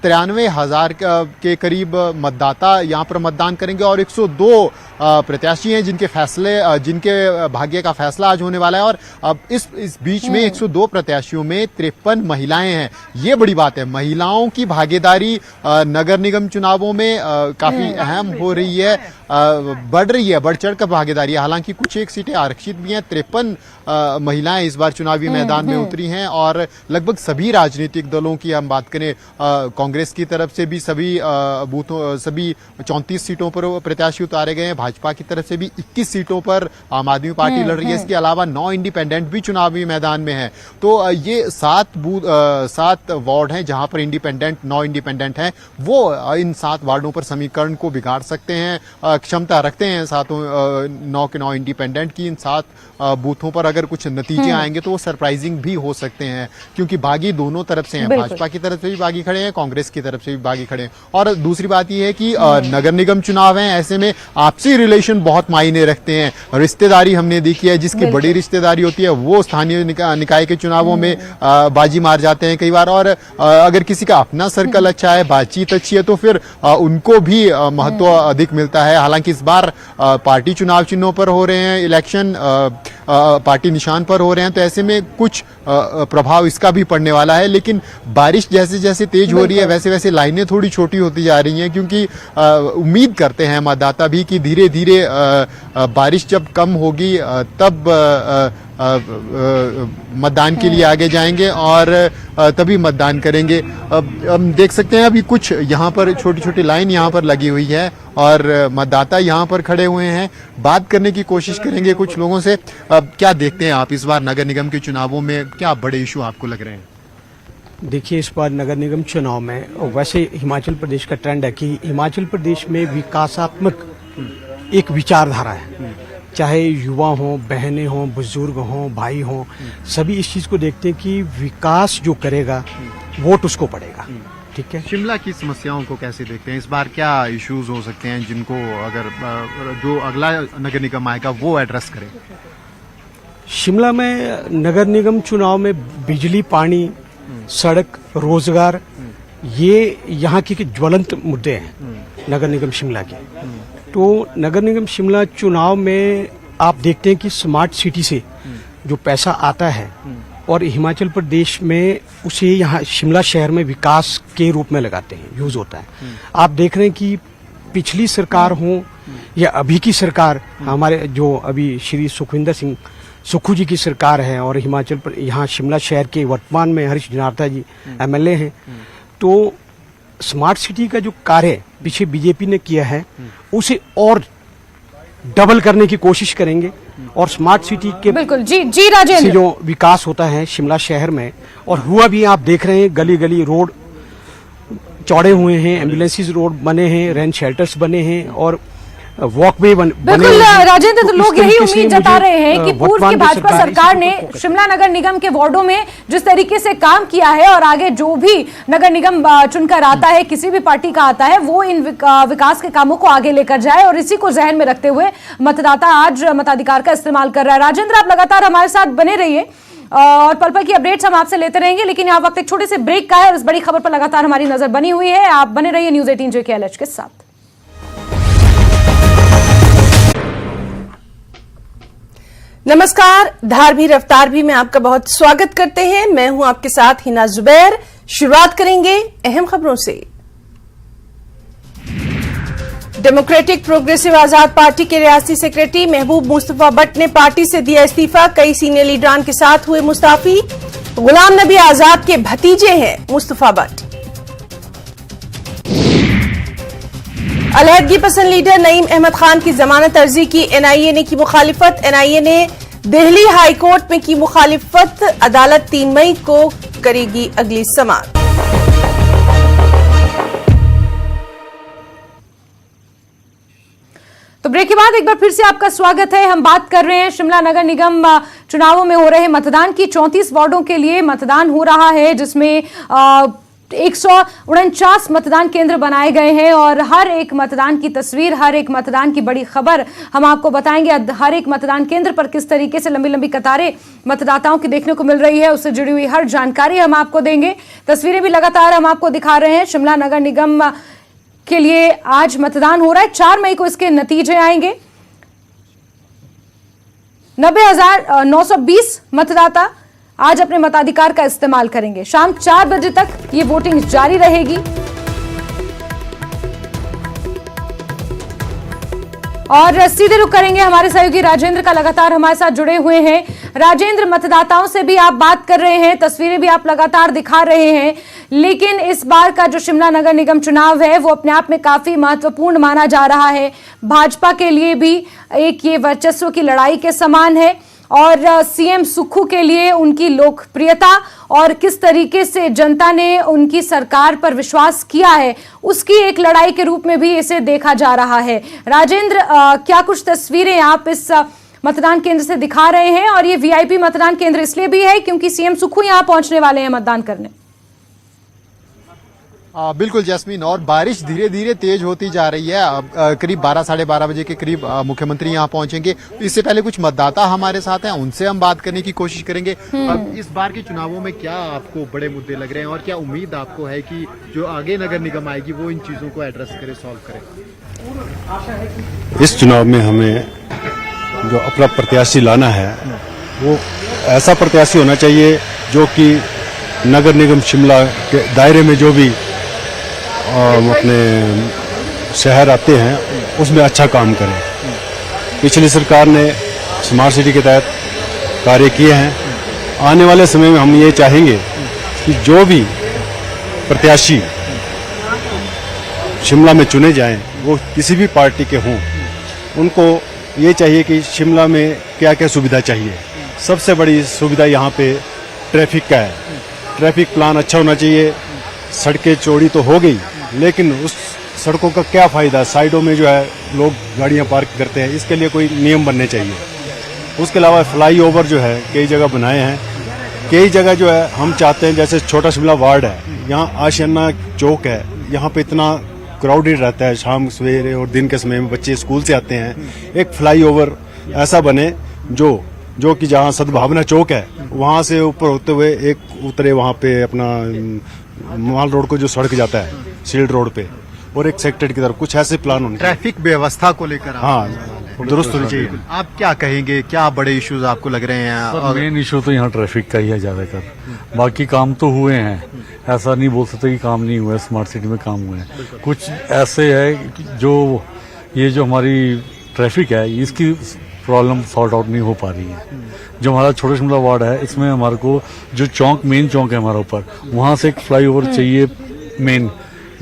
93,000 के करीब मतदाता यहाँ पर मतदान करेंगे और 102 प्रत्याशी हैं जिनके भाग्य का फैसला आज होने वाला है। और अब इस बीच में 102 प्रत्याशियों में 53 महिलाएं हैं। ये बड़ी बात है। महिलाओं की भागीदारी नगर निगम चुनावों में काफी अहम हो रही है, बढ़ रही है, बढ़ चढ़ कर भागीदारी। हालांकि कुछ एक सीटें आरक्षित भी हैं। 53 महिलाएं इस बार चुनावी मैदान में उतरी हैं और लगभग सभी राजनीतिक दलों की हम बात करें, कांग्रेस की तरफ से भी सभी बूथों, सभी 34 सीटों पर प्रत्याशी उतारे गए हैं। भाजपा की तरफ से भी 21 सीटों पर आम आदमी पार्टी लड़ रही है। इसके अलावा 9 इंडिपेंडेंट भी चुनावी मैदान में है। तो ये 7 वार्ड हैं जहां पर 9 इंडिपेंडेंट हैं। वो इन 7 वार्डों पर समीकरण को बिगाड़ सकते हैं। क्षमता रखते हैं सातों 9 के 9 इंडिपेंडेंट की। इन 7 बूथों पर अगर कुछ नतीजे आएंगे तो वो सरप्राइजिंग भी हो सकते हैं, क्योंकि बागी दोनों तरफ से हैं, भाजपा की तरफ से भी बागी खड़े हैं, कांग्रेस की तरफ से भी बागी खड़े हैं। और दूसरी बात यह है कि नगर निगम चुनाव है, ऐसे में आपसी रिलेशन बहुत मायने रखते हैं। रिश्तेदारी हमने देखी है, जिसकी बड़ी रिश्तेदारी होती है वो स्थानीय निकाय के चुनावों में बाजी मार जाते हैं कई बार। और अगर किसी का अपना सर्कल अच्छा है, बातचीत अच्छी है, तो फिर उनको भी महत्व अधिक मिलता है। हालांकि इस बार पार्टी चुनाव चिन्हों पर हो रहे हैं, इलेक्शन पार्टी निशान पर हो रहे हैं, तो ऐसे में कुछ प्रभाव इसका भी पड़ने वाला है। लेकिन बारिश जैसे जैसे तेज हो रही है वैसे वैसे लाइनें थोड़ी छोटी होती जा रही हैं, क्योंकि उम्मीद करते हैं मतदाता भी कि धीरे धीरे बारिश जब कम होगी तब मतदान के लिए आगे जाएंगे और तभी मतदान करेंगे। अब हम देख सकते हैं अभी कुछ यहाँ पर छोटी छोटी लाइन यहाँ पर लगी हुई है और मतदाता यहाँ पर खड़े हुए हैं। बात करने की कोशिश करेंगे कुछ लोगों से। क्या देखते हैं आप इस बार नगर निगम के चुनावों में, क्या बड़े इशू आपको लग रहे हैं? देखिए, इस बार नगर निगम चुनाव में, वैसे हिमाचल प्रदेश का ट्रेंड है कि हिमाचल प्रदेश में विकासात्मक एक विचारधारा है, चाहे युवा हों, बहनें हों, बुजुर्ग हों, भाई हों, सभी इस चीज को देखते हैं कि विकास जो करेगा वोट उसको पड़ेगा। ठीक है, शिमला की समस्याओं को कैसे देखते हैं इस बार? क्या इश्यूज हो सकते हैं जिनको अगर जो अगला नगर निगम आएगा वो एड्रेस करे? शिमला में नगर निगम चुनाव में बिजली, पानी, सड़क, रोजगार, ये यहाँ की ज्वलंत मुद्दे हैं नगर निगम शिमला के। तो नगर निगम शिमला चुनाव में आप देखते हैं कि स्मार्ट सिटी से जो पैसा आता है और हिमाचल प्रदेश में उसे यहाँ शिमला शहर में विकास के रूप में लगाते हैं, यूज होता है। आप देख रहे हैं कि पिछली सरकार हो या अभी की सरकार, हमारे जो अभी श्री सुखविंदर सिंह सुक्खू जी की सरकार है और हिमाचल यहाँ शिमला शहर के वर्तमान में हरीश जनार्था जी MLA हैं, तो स्मार्ट सिटी का जो कार्य पीछे बीजेपी ने किया है उसे और डबल करने की कोशिश करेंगे। और स्मार्ट सिटी के बिल्कुल जी राजेंद्र से जो विकास होता है शिमला शहर में, और हुआ भी, आप देख रहे हैं गली गली रोड चौड़े हुए हैं, एम्बुलेंसेज रोड बने हैं, रेन शेल्टर्स बने हैं और वॉकवे बिल्कुल राजेंद्र, तो लोग यही उम्मीद जता रहे हैं कि पूर्व की भाजपा सरकार ने शिमला नगर निगम के वार्डों में जिस तरीके से काम किया है और आगे जो भी नगर निगम चुनकर आता है, किसी भी पार्टी का आता है, वो इन विकास के कामों को आगे लेकर जाए, और इसी को जहन में रखते हुए मतदाता आज मताधिकार का इस्तेमाल कर रहा है। राजेंद्र, आप लगातार हमारे साथ बने रहिए और पल पल की अपडेट्स हम आपसे लेते रहेंगे, लेकिन यहाँ वक्त एक छोटे से ब्रेक का है और इस बड़ी खबर पर लगातार हमारी नजर बनी हुई है। आप बने रहिए न्यूज 18 JKLH के साथ। नमस्कार, धार भी रफ्तार भी में आपका बहुत स्वागत करते हैं। मैं हूं आपके साथ हिना जुबैर। शुरुआत करेंगे अहम खबरों से। डेमोक्रेटिक प्रोग्रेसिव आजाद पार्टी के रियासती सेक्रेटरी महबूब मुस्तफा भट्ट ने पार्टी से दिया इस्तीफा। कई सीनियर लीडरान के साथ हुए मुस्ताफी। गुलाम नबी आजाद के भतीजे हैं मुस्तफा भट्ट। अलहदगी पसंद लीडर नईम अहमद खान की जमानत अर्जी की NIA ने की मुखालिफत। NIA ने दिल्ली हाई कोर्ट में की मुखालिफत। अदालत 3 मई को करेगी अगली समाअत। तो ब्रेक के बाद एक बार फिर से आपका स्वागत है। हम बात कर रहे हैं शिमला नगर निगम चुनावों में हो रहे मतदान की। 34 वार्डों के लिए मतदान हो रहा है, जिसमें 149 मतदान केंद्र बनाए गए हैं और हर एक मतदान की तस्वीर, हर एक मतदान की बड़ी खबर हम आपको बताएंगे। हर एक मतदान केंद्र पर किस तरीके से लंबी लंबी कतारें मतदाताओं की देखने को मिल रही है, उससे जुड़ी हुई हर जानकारी हम आपको देंगे। तस्वीरें भी लगातार हम आपको दिखा रहे हैं। शिमला नगर निगम के लिए आज मतदान हो रहा है। 4 मई को इसके नतीजे आएंगे। 90,920 मतदाता आज अपने मताधिकार का इस्तेमाल करेंगे। शाम 4 बजे तक ये वोटिंग जारी रहेगी और सीधे रुख करेंगे हमारे सहयोगी राजेंद्र का, लगातार हमारे साथ जुड़े हुए हैं। राजेंद्र, मतदाताओं से भी आप बात कर रहे हैं, तस्वीरें भी आप लगातार दिखा रहे हैं, लेकिन इस बार का जो शिमला नगर निगम चुनाव है वो अपने आप में काफी महत्वपूर्ण माना जा रहा है। भाजपा के लिए भी एक ये वर्चस्व की लड़ाई के समान है और सीएम सुक्खू के लिए उनकी लोकप्रियता और किस तरीके से जनता ने उनकी सरकार पर विश्वास किया है, उसकी एक लड़ाई के रूप में भी इसे देखा जा रहा है। राजेंद्र, क्या कुछ तस्वीरें आप इस मतदान केंद्र से दिखा रहे हैं? और ये वीआईपी मतदान केंद्र इसलिए भी है क्योंकि सीएम सुक्खू यहां पहुंचने वाले हैं मतदान करने। बिल्कुल जैस्मीन, और बारिश धीरे धीरे तेज होती जा रही है। अब करीब 12 साढ़े 12 बजे के करीब मुख्यमंत्री यहाँ पहुंचेंगे। इससे पहले कुछ मतदाता हमारे साथ हैं, उनसे हम बात करने की कोशिश करेंगे। अब इस बार के चुनावों में क्या आपको बड़े मुद्दे लग रहे हैं और क्या उम्मीद आपको है कि जो आगे नगर निगम आएगी वो इन चीजों को एड्रेस करे, सॉल्व करे? इस चुनाव में हमें जो अपना प्रत्याशी लाना है वो ऐसा प्रत्याशी होना चाहिए जो कि नगर निगम शिमला के दायरे में जो भी अपने शहर आते हैं उसमें अच्छा काम करें। पिछली सरकार ने स्मार्ट सिटी के तहत कार्य किए हैं। आने वाले समय में हम ये चाहेंगे कि जो भी प्रत्याशी शिमला में चुने जाएं वो किसी भी पार्टी के हों, उनको ये चाहिए कि शिमला में क्या क्या सुविधा चाहिए। सबसे बड़ी सुविधा यहाँ पे ट्रैफिक का है। ट्रैफिक प्लान अच्छा होना चाहिए। सड़कें चौड़ी तो हो गई, लेकिन उस सड़कों का क्या फायदा? साइडों में जो है लोग गाड़ियाँ पार्क करते हैं, इसके लिए कोई नियम बनने चाहिए। उसके अलावा फ्लाईओवर जो है कई जगह बनाए हैं। कई जगह जो है हम चाहते हैं, जैसे छोटा शिमला वार्ड है, यहाँ आशियाना चौक है, यहाँ पे इतना क्राउडेड रहता है शाम सवेरे और दिन के समय में, बच्चे स्कूल से आते हैं। एक फ्लाईओवर ऐसा बने जो कि जहाँ सद्भावना चौक है वहाँ से ऊपर होते हुए एक उतरे वहाँ पे अपना माल रोड को जो सड़क जाता है शील्ड रोड पे, और एक सेक्टर की तरफ कुछ ऐसे प्लान होने। ट्रैफिक व्यवस्था को लेकर हाँ दुरुस्त होनी चाहिए। आप क्या कहेंगे, क्या बड़े इश्यूज आपको लग रहे हैं? मेन इशू तो यहाँ ट्रैफिक का ही है ज्यादातर। बाकी काम तो हुए हैं, ऐसा नहीं बोल सकते कि काम नहीं हुआ है। स्मार्ट सिटी में काम हुए हैं। कुछ ऐसे है जो ये जो हमारी ट्रैफिक है इसकी प्रॉब्लम सॉर्ट आउट नहीं हो पा रही है। जो हमारा छोटा शिमला वार्ड है इसमें हमारे को जो चौक मेन चौक है हमारा ऊपर, वहाँ से एक फ्लाईओवर चाहिए मेन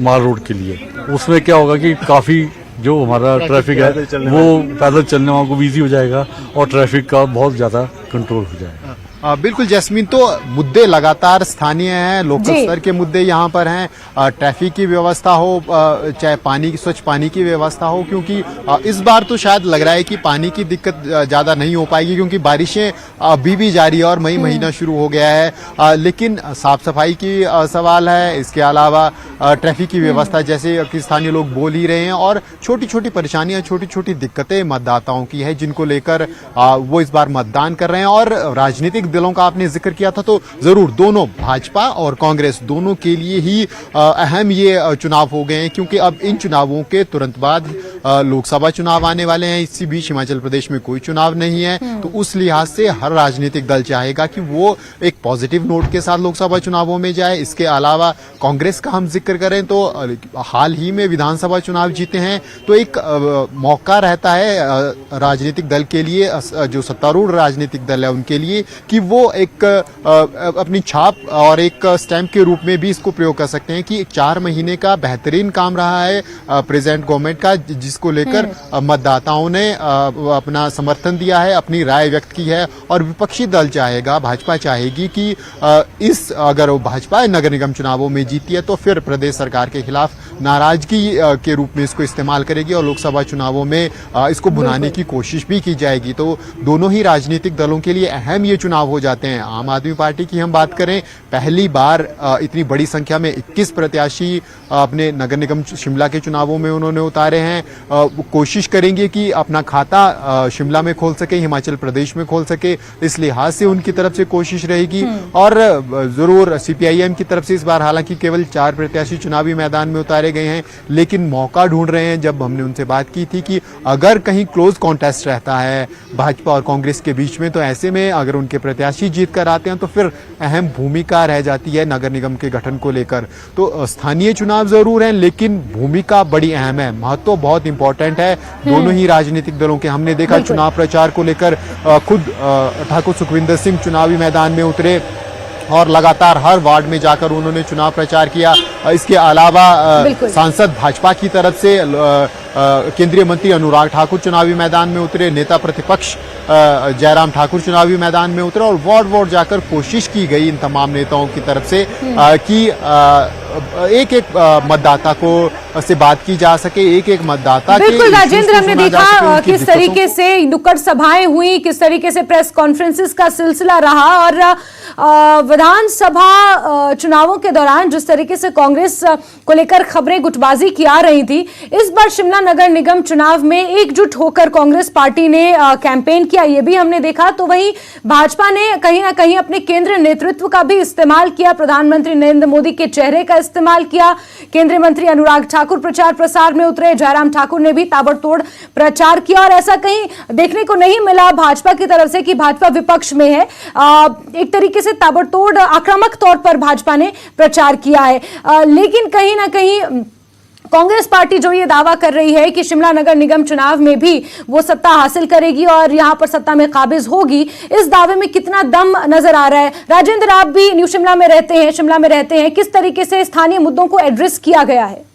माल रोड के लिए। उसमें क्या होगा कि काफ़ी जो हमारा ट्रैफिक है वो पैदल चलने वालों को ईजी हो जाएगा और ट्रैफिक का बहुत ज़्यादा कंट्रोल हो जाएगा। बिल्कुल जैस्मीन, तो मुद्दे लगातार स्थानीय हैं, लोकल स्तर के मुद्दे यहाँ पर हैं। ट्रैफिक की व्यवस्था हो, चाहे पानी की स्वच्छ पानी की व्यवस्था हो, क्योंकि इस बार तो शायद लग रहा है कि पानी की दिक्कत ज्यादा नहीं हो पाएगी क्योंकि बारिशें अभी भी जारी है और मई महीना शुरू हो गया है। लेकिन साफ सफाई की सवाल है, इसके अलावा ट्रैफिक की व्यवस्था जैसे कि स्थानीय लोग बोल ही रहे हैं, और छोटी छोटी परेशानियां, छोटी छोटी दिक्कतें मतदाताओं की है जिनको लेकर वो इस बार मतदान कर रहे हैं। और राजनीतिक दलों का आपने जिक्र किया था, तो जरूर दोनों भाजपा और कांग्रेस दोनों के लिए ही अहम ये चुनाव हो गए हैं, क्योंकि अब इन चुनावों के तुरंत बाद लोकसभा चुनाव आने वाले हैं। इसी बीच हिमाचल प्रदेश में कोई चुनाव नहीं है, तो उस लिहाज से हर राजनीतिक दल चाहेगा कि वो एक पॉजिटिव नोट के साथ लोकसभा चुनावों में जाए। इसके अलावा कांग्रेस का हम जिक्र करें तो हाल ही में विधानसभा चुनाव जीते हैं, तो एक मौका रहता है राजनीतिक दल के लिए, जो सत्तारूढ़ राजनीतिक दल है उनके लिए, कि वो एक अपनी छाप और एक स्टैंप के रूप में भी इसको प्रयोग कर सकते हैं कि 4 महीने का बेहतरीन काम रहा है प्रेजेंट गवर्नमेंट का, जिसको लेकर मतदाताओं ने अपना समर्थन दिया है, अपनी राय व्यक्त की है। और विपक्षी दल चाहेगा, भाजपा चाहेगी कि अगर भाजपा नगर निगम चुनावों में जीती है तो फिर प्रदेश सरकार के खिलाफ नाराजगी के रूप में इसको इस्तेमाल करेगी और लोकसभा चुनावों में इसको भुनाने की कोशिश भी की जाएगी। तो दोनों ही राजनीतिक दलों के लिए अहम ये चुनाव हो जाते हैं। आम आदमी पार्टी की हम बात करें, पहली बार इतनी बड़ी संख्या में 21 प्रत्याशी अपने नगर निगम शिमला के चुनावों में उन्होंने उतारे हैं। कोशिश करेंगे कि अपना खाता शिमला में खोल सके, हिमाचल प्रदेश में खोल सके, इस लिहाज से उनकी तरफ से कोशिश रहेगी। और जरूर सीपीआईएम की तरफ से इस बार हालांकि केवल 4 प्रत्याशी चुनावी मैदान में उतारे गए हैं, लेकिन मौका ढूंढ रहे हैं। जब हमने उनसे बात की थी कि अगर कहीं क्लोज कॉन्टेस्ट रहता है भाजपा और कांग्रेस के बीच में, तो ऐसे में अगर उनके प्रत्याशी जीत कर आते हैं तो फिर अहम भूमिका रह जाती है नगर निगम के गठन को लेकर। तो स्थानीय चुनाव जरूर है, लेकिन भूमिका बड़ी अहम है, महत्व बहुत इंपॉर्टेंट है दोनों ही राजनीतिक दलों के। हमने देखा चुनाव प्रचार को लेकर खुद ठाकुर सुखविंदर सिंह चुनावी मैदान में उतरे, और लगातार हर वार्ड में जाकर उन्होंने चुनाव प्रचार किया। इसके अलावा सांसद भाजपा की तरफ से केंद्रीय मंत्री अनुराग ठाकुर चुनावी मैदान में उतरे, नेता प्रतिपक्ष जयराम ठाकुर चुनावी मैदान में उतरे और वार्ड वार्ड जाकर कोशिश की गई इन तमाम नेताओं की तरफ से कि एक एक मतदाता को से बात की जा सके, एक एक मतदाता बिल्कुल राजेंद्र, हमने देखा किस तरीके से नुक्कड़ सभाएं हुई, किस तरीके से प्रेस कॉन्फ्रेंसेस का सिलसिला रहा और विधानसभा चुनावों के दौरान जिस तरीके से कांग्रेस को लेकर खबरें गुटबाजी की आ रही थी, इस बार शिमला नगर निगम चुनाव में एकजुट होकर कांग्रेस पार्टी ने कैंपेन किया, ये भी हमने देखा। तो वहीं भाजपा ने कहीं ना कहीं अपने केंद्रीय नेतृत्व का भी इस्तेमाल किया, प्रधानमंत्री नरेंद्र मोदी के चेहरे का इस्तेमाल किया। केंद्रीय मंत्री अनुराग ठाकुर प्रचार प्रसार में उतरे, जयराम ठाकुर ने भी ताबड़तोड़ प्रचार किया और ऐसा कहीं देखने को नहीं मिला भाजपा की तरफ से कि भाजपा विपक्ष में है। एक तरीके से ताबड़तोड़ आक्रामक तौर पर भाजपा ने प्रचार किया है, लेकिन कहीं ना कहीं कांग्रेस पार्टी जो ये दावा कर रही है कि शिमला नगर निगम चुनाव में भी वो सत्ता हासिल करेगी और यहां पर सत्ता में काबिज होगी, इस दावे में कितना दम नजर आ रहा है? राजेंद्र, आप भी न्यू शिमला में रहते हैं, शिमला में रहते हैं, किस तरीके से स्थानीय मुद्दों को एड्रेस किया गया है?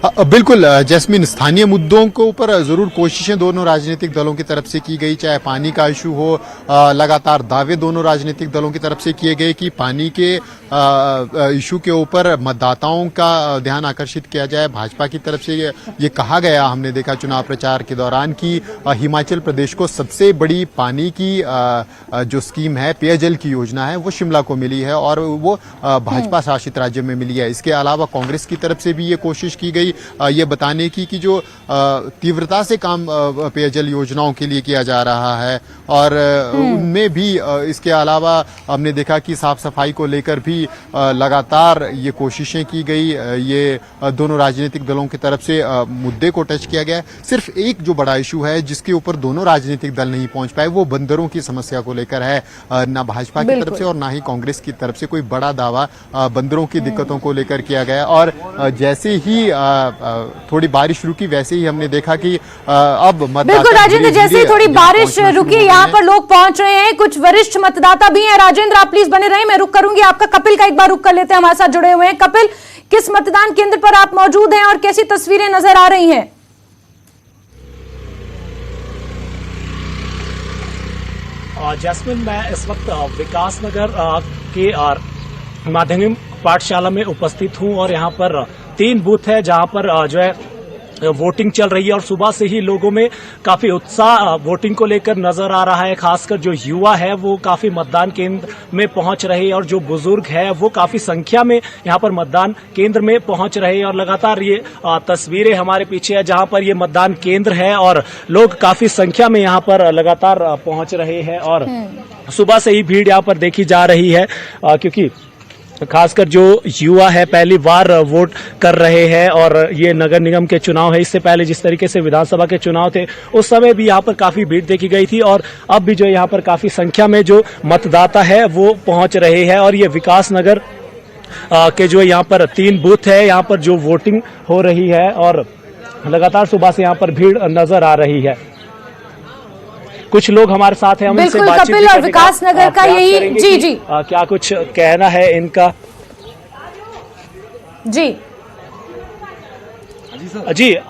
बिल्कुल जैस्मिन, स्थानीय मुद्दों के ऊपर जरूर कोशिशें दोनों राजनीतिक दलों की तरफ से की गई, चाहे पानी का इशू हो, लगातार दावे दोनों राजनीतिक दलों की तरफ से किए गए कि पानी के इशू के ऊपर मतदाताओं का ध्यान आकर्षित किया जाए। भाजपा की तरफ से ये कहा गया, हमने देखा चुनाव प्रचार के दौरान, कि हिमाचल प्रदेश को सबसे बड़ी पानी की जो स्कीम है, पेयजल की योजना है, वो शिमला को मिली है और वो भाजपा शासित राज्य में मिली है। इसके अलावा कांग्रेस की तरफ से भी ये कोशिश की गई ये बताने की कि जो तीव्रता से काम पेयजल योजनाओं के लिए किया जा रहा है और उनमें भी इसके अलावा हमने देखा कि साफ सफाई को लेकर भी लगातार ये कोशिशें की गई। ये दोनों राजनीतिक दलों की तरफ से मुद्दे को टच किया गया। सिर्फ एक जो बड़ा इशू है जिसके ऊपर दोनों राजनीतिक दल नहीं पहुंच पाए, वो बंदरों की समस्या को लेकर है। ना भाजपा की तरफ से और ना ही कांग्रेस की तरफ से कोई बड़ा दावा बंदरों की दिक्कतों को लेकर किया गया और जैसे ही थोड़ी बारिश रुकी वैसे ही हमने देखा कि अब बिल्कुल राजेंद्र, जैसे ही थोड़ी बारिश रुकी यहाँ पर लोग पहुंच रहे हैं, कुछ वरिष्ठ मतदाता भी हैं। राजेंद्र, आप प्लीज बने रहें, मैं रुक करूंगी आपका। कपिल का एक बार रुक कर लेते हैं, हमारे साथ जुड़े हुए हैं। कपिल, किस मतदान केंद्र पर आप मौजूद हैं और कैसी तस्वीरें नजर आ रही हैं? जैस्मिन, मैं इस वक्त विकास नगर के माध्यमिक पाठशाला में उपस्थित हूं और यहाँ पर 3 बूथ है जहां पर जो है वोटिंग चल रही है और सुबह से ही लोगों में काफी उत्साह वोटिंग को लेकर नजर आ रहा है। खासकर जो युवा है वो काफी मतदान केंद्र में पहुंच रहे हैं और जो बुजुर्ग है वो काफी संख्या में यहाँ पर मतदान केंद्र में पहुंच रहे हैं और लगातार ये तस्वीरें हमारे पीछे है जहां पर ये मतदान केंद्र है और लोग काफी संख्या में यहाँ पर लगातार पहुंच रहे हैं और सुबह से ही भीड़ यहाँ पर देखी जा रही है क्योंकि खासकर जो युवा है पहली बार वोट कर रहे हैं और ये नगर निगम के चुनाव है। इससे पहले जिस तरीके से विधानसभा के चुनाव थे उस समय भी यहाँ पर काफी भीड़ देखी गई थी और अब भी जो यहाँ पर काफी संख्या में जो मतदाता है वो पहुंच रहे हैं और ये विकास नगर के जो यहाँ पर 3 बूथ है यहाँ पर जो वोटिंग हो रही है और लगातार सुबह से यहाँ पर भीड़ नजर आ रही है। कुछ लोग हमारे साथ हैं, हम इनसे बातचीत कपिल और विकास नगर का यही जी क्या कुछ कहना है इनका? जी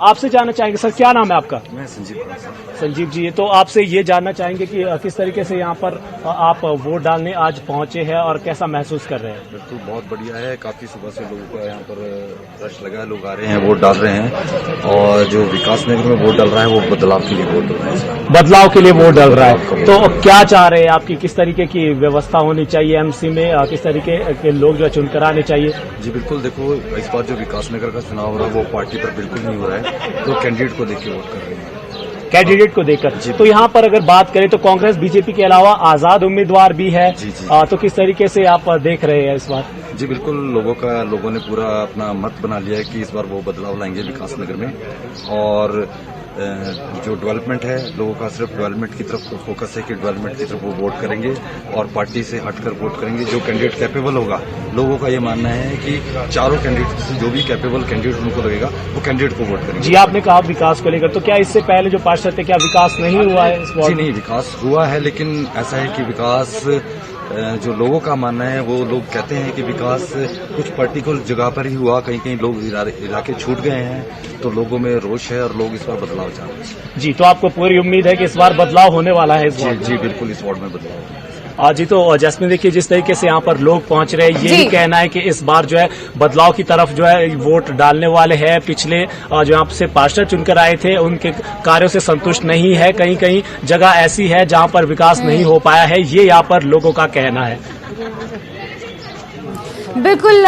आपसे जानना चाहेंगे सर, क्या नाम है आपका? मैं संजीव जी। तो आपसे ये जानना चाहेंगे कि किस तरीके से यहाँ पर आप वोट डालने आज पहुंचे हैं और कैसा महसूस कर रहे हैं? तो बहुत बढ़िया है, काफी सुबह से लोगों का यहाँ पर रश लगा है, लोग आ रहे हैं, वोट डाल रहे हैं और जो विकास नगर में वोट डाल रहा है वो बदलाव के लिए वोट डाल रहा है। बदलाव के लिए वोट डाल रहा है, तो क्या चाह रहे हैं आपकी किस तरीके की व्यवस्था होनी चाहिए एमसी में, किस तरीके के लोग जो चुनकर आने चाहिए? जी बिल्कुल, देखो इस बार जो विकास नगर का चुनाव हो रहा है वो पार्टी पर बिल्कुल नहीं हो रहा है, तो कैंडिडेट को देख के वोट कर रहे हैं, कैंडिडेट को देखकर। तो यहाँ पर अगर बात करें तो कांग्रेस बीजेपी के अलावा आजाद उम्मीदवार भी है, तो किस तरीके से आप देख रहे हैं इस बार? जी बिल्कुल, लोगों ने पूरा अपना मत बना लिया है कि इस बार वो बदलाव लाएंगे विकास नगर में और जो डेवलपमेंट है, लोगों का सिर्फ डेवलपमेंट की तरफ फोकस है कि डेवलपमेंट की तरफ वो वोट करेंगे और पार्टी से हटकर वोट करेंगे। जो कैंडिडेट कैपेबल होगा, लोगों का ये मानना है कि चारों कैंडिडेट से जो भी कैपेबल कैंडिडेट उनको लगेगा वो कैंडिडेट को वोट करेंगे। जी, आपने कहा विकास को लेकर, तो क्या इससे पहले जो पार्षद थे क्या विकास नहीं हुआ है इस वार्ड जी में? नहीं, विकास हुआ है, लेकिन ऐसा है कि विकास जो लोगों का मानना है, वो लोग कहते हैं कि विकास कुछ पर्टिकुलर जगह पर ही हुआ, कहीं कहीं लोग इलाके छूट गए हैं, तो लोगों में रोष है और लोग इस बार बदलाव चाह रहे हैं। जी, तो आपको पूरी उम्मीद है कि इस बार बदलाव होने वाला है इस वार्ड में? जी बिल्कुल, इस वार्ड में बदलाव होगा। जी, तो जैस्मिन देखिए जिस तरीके से यहाँ पर लोग पहुंच रहे हैं, यही कहना है कि इस बार जो है बदलाव की तरफ जो है वोट डालने वाले हैं। पिछले जो यहाँ से पार्षद चुनकर आए थे उनके कार्यों से संतुष्ट नहीं है, कहीं कहीं जगह ऐसी है जहाँ पर विकास नहीं हो पाया है, ये यहाँ पर लोगों का कहना है। बिल्कुल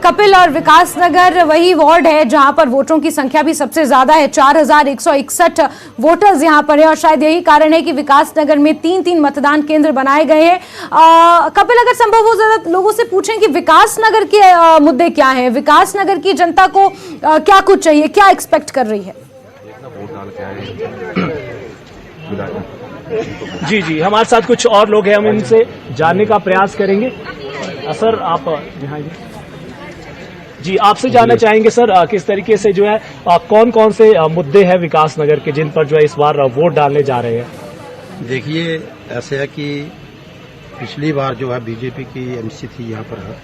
कपिल, और विकास नगर वही वार्ड है जहां पर वोटरों की संख्या भी सबसे ज्यादा है। 4161 वोटर्स यहां पर है और शायद यही कारण है कि विकास नगर में 3-3 मतदान केंद्र बनाए गए हैं। कपिल, अगर संभव हो ज्यादा लोगों से पूछें कि विकास नगर के मुद्दे क्या हैं, विकास नगर की जनता को क्या कुछ चाहिए, क्या एक्सपेक्ट कर रही है? जी, हमारे साथ कुछ और लोग हैं, हम इनसे जानने का प्रयास करेंगे। सर, आप जी, आपसे जानना चाहेंगे सर, किस तरीके से जो है कौन कौन से मुद्दे हैं विकास नगर के जिन पर जो है इस बार वोट डालने जा रहे हैं? देखिए, ऐसे है कि पिछली बार जो है बीजेपी की एमसी थी यहाँ पर,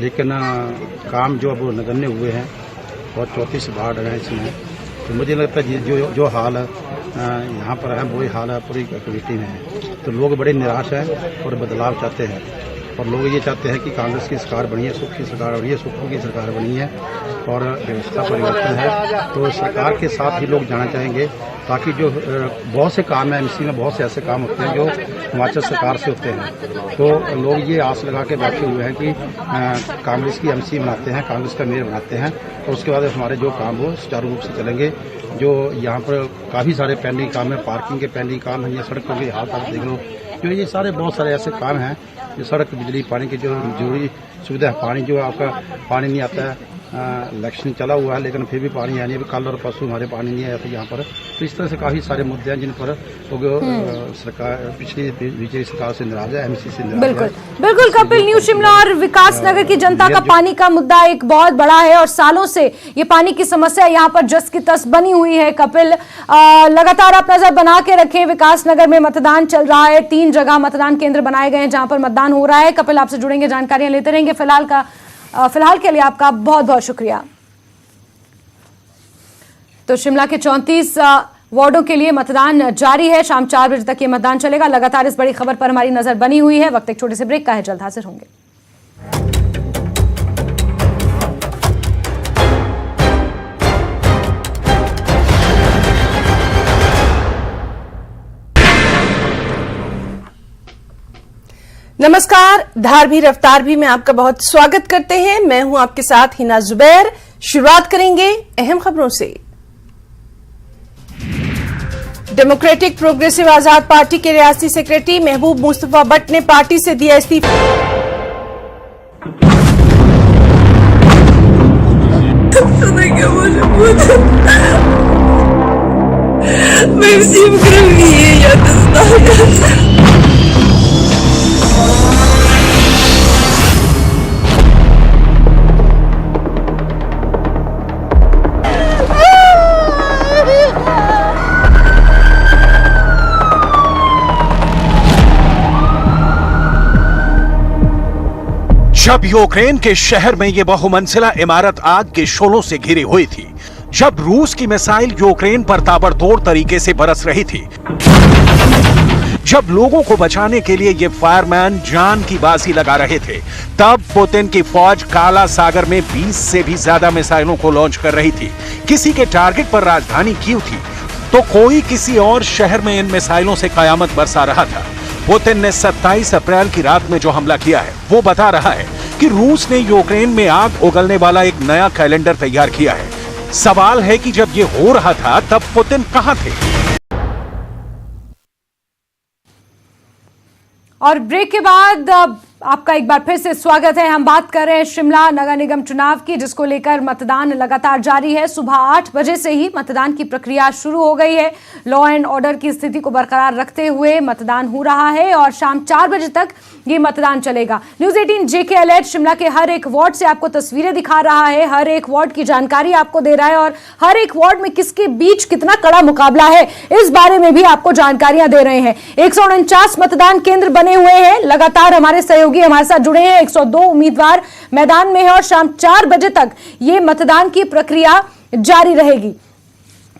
लेकिन काम जो अब नगण्य हुए हैं और 34 वार्ड हैं इसमें, तो मुझे लगता है जो हाल यहाँ पर है वही हाल पूरी कमेटी में है। तो लोग बड़े निराश हैं और बदलाव चाहते हैं, और लोग ये चाहते हैं कि कांग्रेस की सरकार बनी है, सुख की सरकार बनी है, सुखों की सरकार बनी है और व्यवस्था परिवर्तन है, तो सरकार के साथ ही लोग जाना चाहेंगे, ताकि जो बहुत से काम है एमसी में, बहुत से ऐसे काम होते हैं जो हिमाचल सरकार से होते हैं, तो लोग ये आस लगा के बैठे हुए हैं कि कांग्रेस की एमसी बनाते हैं, कांग्रेस का मेयर बनाते हैं, और उसके बाद हमारे जो काम वो सुचारू रूप से चलेंगे। जो यहाँ पर काफ़ी सारे पेंडिंग काम है, पार्किंग के पेंडिंग काम है, या सड़कों की हालत आप देख लो, जो ये सारे बहुत सारे ऐसे काम हैं, जो सड़क, बिजली, पानी की जो जरूरी सुविधा है, पानी जो आपका पानी नहीं आता है, इलेक्शन चला हुआ है लेकिन फिर भी पानी है नहीं, अभी कल और परसों हमारे पानी नहीं आया था यहाँ पर, तो इस तरह से काफी सारे मुद्दे हैं जिन पर सरकार पिछली बीजेपी सरकार से नाराज है, एमसी से नाराज है। बिल्कुल कपिल, न्यू शिमला और विकास नगर की जनता का पानी का मुद्दा एक बहुत बड़ा है और सालों से ये पानी की समस्या यहाँ पर जस की तस बनी हुई है। कपिल, लगातार आप नजर बना के रखें, विकास नगर में मतदान चल रहा है, 3 जगह मतदान केंद्र बनाए गए हैं जहां पर मतदान हो रहा है। कपिल, आपसे जुड़ेंगे, जानकारियां लेते रहेंगे। फिलहाल के लिए आपका बहुत बहुत शुक्रिया। तो शिमला के 34 वार्डों के लिए मतदान जारी है, शाम 4 बजे तक ये मतदान चलेगा। लगातार इस बड़ी खबर पर हमारी नजर बनी हुई है। वक्त एक छोटे से ब्रेक का है, जल्द हाजिर होंगे। नमस्कार, धार भी रफ्तार भी में आपका बहुत स्वागत करते हैं। मैं हूं आपके साथ हिना जुबैर। शुरुआत करेंगे अहम खबरों से। डेमोक्रेटिक प्रोग्रेसिव आजाद पार्टी के रियासती सेक्रेटरी महबूब मुस्तफा बट ने पार्टी से दिया इस्तीफा। जब यूक्रेन के शहर में ये बहुमंजिला इमारत आग के शोलों से घिरी हुई थी, जब रूस की मिसाइल यूक्रेन पर ताबड़तोड़ तरीके से बरस रही थी, जब लोगों को बचाने के लिए ये फायरमैन जान की बाजी लगा रहे थे, तब पुतिन की फौज काला सागर में 20 से भी ज्यादा मिसाइलों को लॉन्च कर रही थी। किसी के टारगेट पर राजधानी कीव थी तो कोई किसी और शहर में इन मिसाइलों से कयामत बरसा रहा था। पुतिन ने 27 अप्रैल की रात में जो हमला किया है वो बता रहा है कि रूस ने यूक्रेन में आग उगलने वाला एक नया कैलेंडर तैयार किया है। सवाल है कि जब ये हो रहा था तब पुतिन कहां थे? और ब्रेक के बाद आपका एक बार फिर से स्वागत है। हम बात कर रहे हैं शिमला नगर निगम चुनाव की, जिसको लेकर मतदान लगातार जारी है। सुबह 8 बजे से ही मतदान की प्रक्रिया शुरू हो गई है। लॉ एंड ऑर्डर की स्थिति को बरकरार रखते हुए मतदान हो रहा है और शाम 4 बजे तक ये मतदान चलेगा। न्यूज़ 18 जेके अलर्ट शिमला के हर एक वार्ड से आपको तस्वीरें दिखा रहा है, हर एक वार्ड की जानकारी आपको दे रहा है और हर एक वार्ड में किसके बीच कितना कड़ा मुकाबला है, इस बारे में भी आपको जानकारियां दे रहे हैं। 149 मतदान केंद्र बने हुए हैं। लगातार हमारे सहयोगी हमारे साथ जुड़े हैं। 102 उम्मीदवार मैदान में है और शाम 4 बजे तक ये मतदान की प्रक्रिया जारी रहेगी।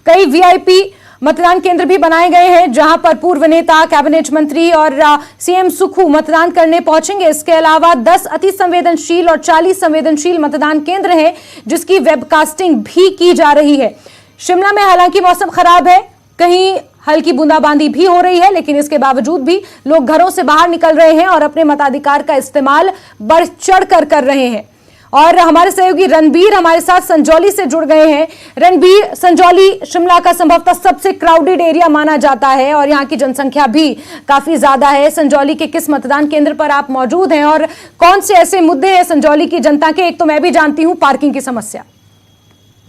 कई वीआईपी मतदान केंद्र भी बनाए गए हैं, जहां पर पूर्व नेता, कैबिनेट मंत्री और सीएम सुखू मतदान करने पहुंचेंगे। इसके अलावा 10 अति संवेदनशील और 40 संवेदनशील मतदान केंद्र हैं, जिसकी वेबकास्टिंग भी की जा रही है। शिमला में हालांकि मौसम खराब है, कहीं हल्की बूंदाबांदी भी हो रही है, लेकिन इसके बावजूद भी लोग घरों से बाहर निकल रहे हैं और अपने मताधिकार का इस्तेमाल बढ़ चढ़कर कर रहे हैं। और हमारे सहयोगी रणबीर हमारे साथ संजौली से जुड़ गए हैं। रणबीर, संजौली शिमला का संभवतः सबसे क्राउडेड एरिया माना जाता है और यहाँ की जनसंख्या भी काफी ज्यादा है। संजौली के किस मतदान केंद्र पर आप मौजूद हैं और कौन से ऐसे मुद्दे हैं संजौली की जनता के? एक तो मैं भी जानती हूँ पार्किंग की समस्या।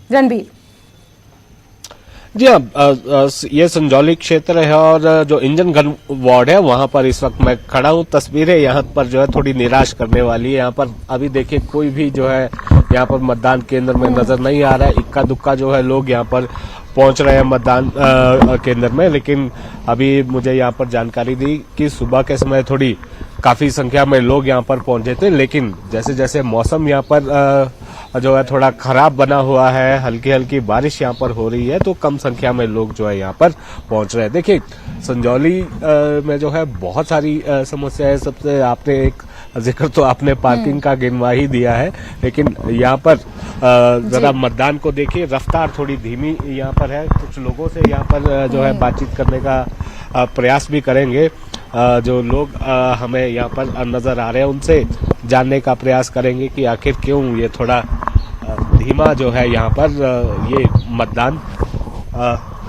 रणबीर जी हाँ, ये संजौली क्षेत्र है और जो इंजन गन वार्ड है वहां पर इस वक्त मैं खड़ा हूँ। तस्वीरें यहाँ पर जो है थोड़ी निराश करने वाली है। यहाँ पर अभी देखिए कोई भी जो है यहाँ पर मतदान केंद्र में नजर नहीं आ रहा है। इक्का दुक्का जो है लोग यहाँ पर पहुंच रहे हैं मतदान केंद्र में, लेकिन अभी मुझे यहाँ पर जानकारी दी कि सुबह के समय थोड़ी काफी संख्या में लोग यहाँ पर पहुंचे थे, लेकिन जैसे जैसे मौसम यहाँ पर जो है थोड़ा खराब बना हुआ है, हल्की हल्की बारिश यहाँ पर हो रही है, तो कम संख्या में लोग जो है यहाँ पर पहुंच रहे हैं। देखिए संजौली में जो है बहुत सारी समस्या है। सबसे आपने एक जिक्र तो आपने पार्किंग का गिनवा ही दिया है, लेकिन यहाँ पर जरा मतदान को देखिए, रफ्तार थोड़ी धीमी यहाँ पर है। कुछ लोगों से यहाँ पर जो है बातचीत करने का प्रयास भी करेंगे। जो लोग हमें यहाँ पर नजर आ रहे हैं उनसे जानने का प्रयास करेंगे कि आखिर क्यों ये थोड़ा धीमा जो है यहाँ पर ये मतदान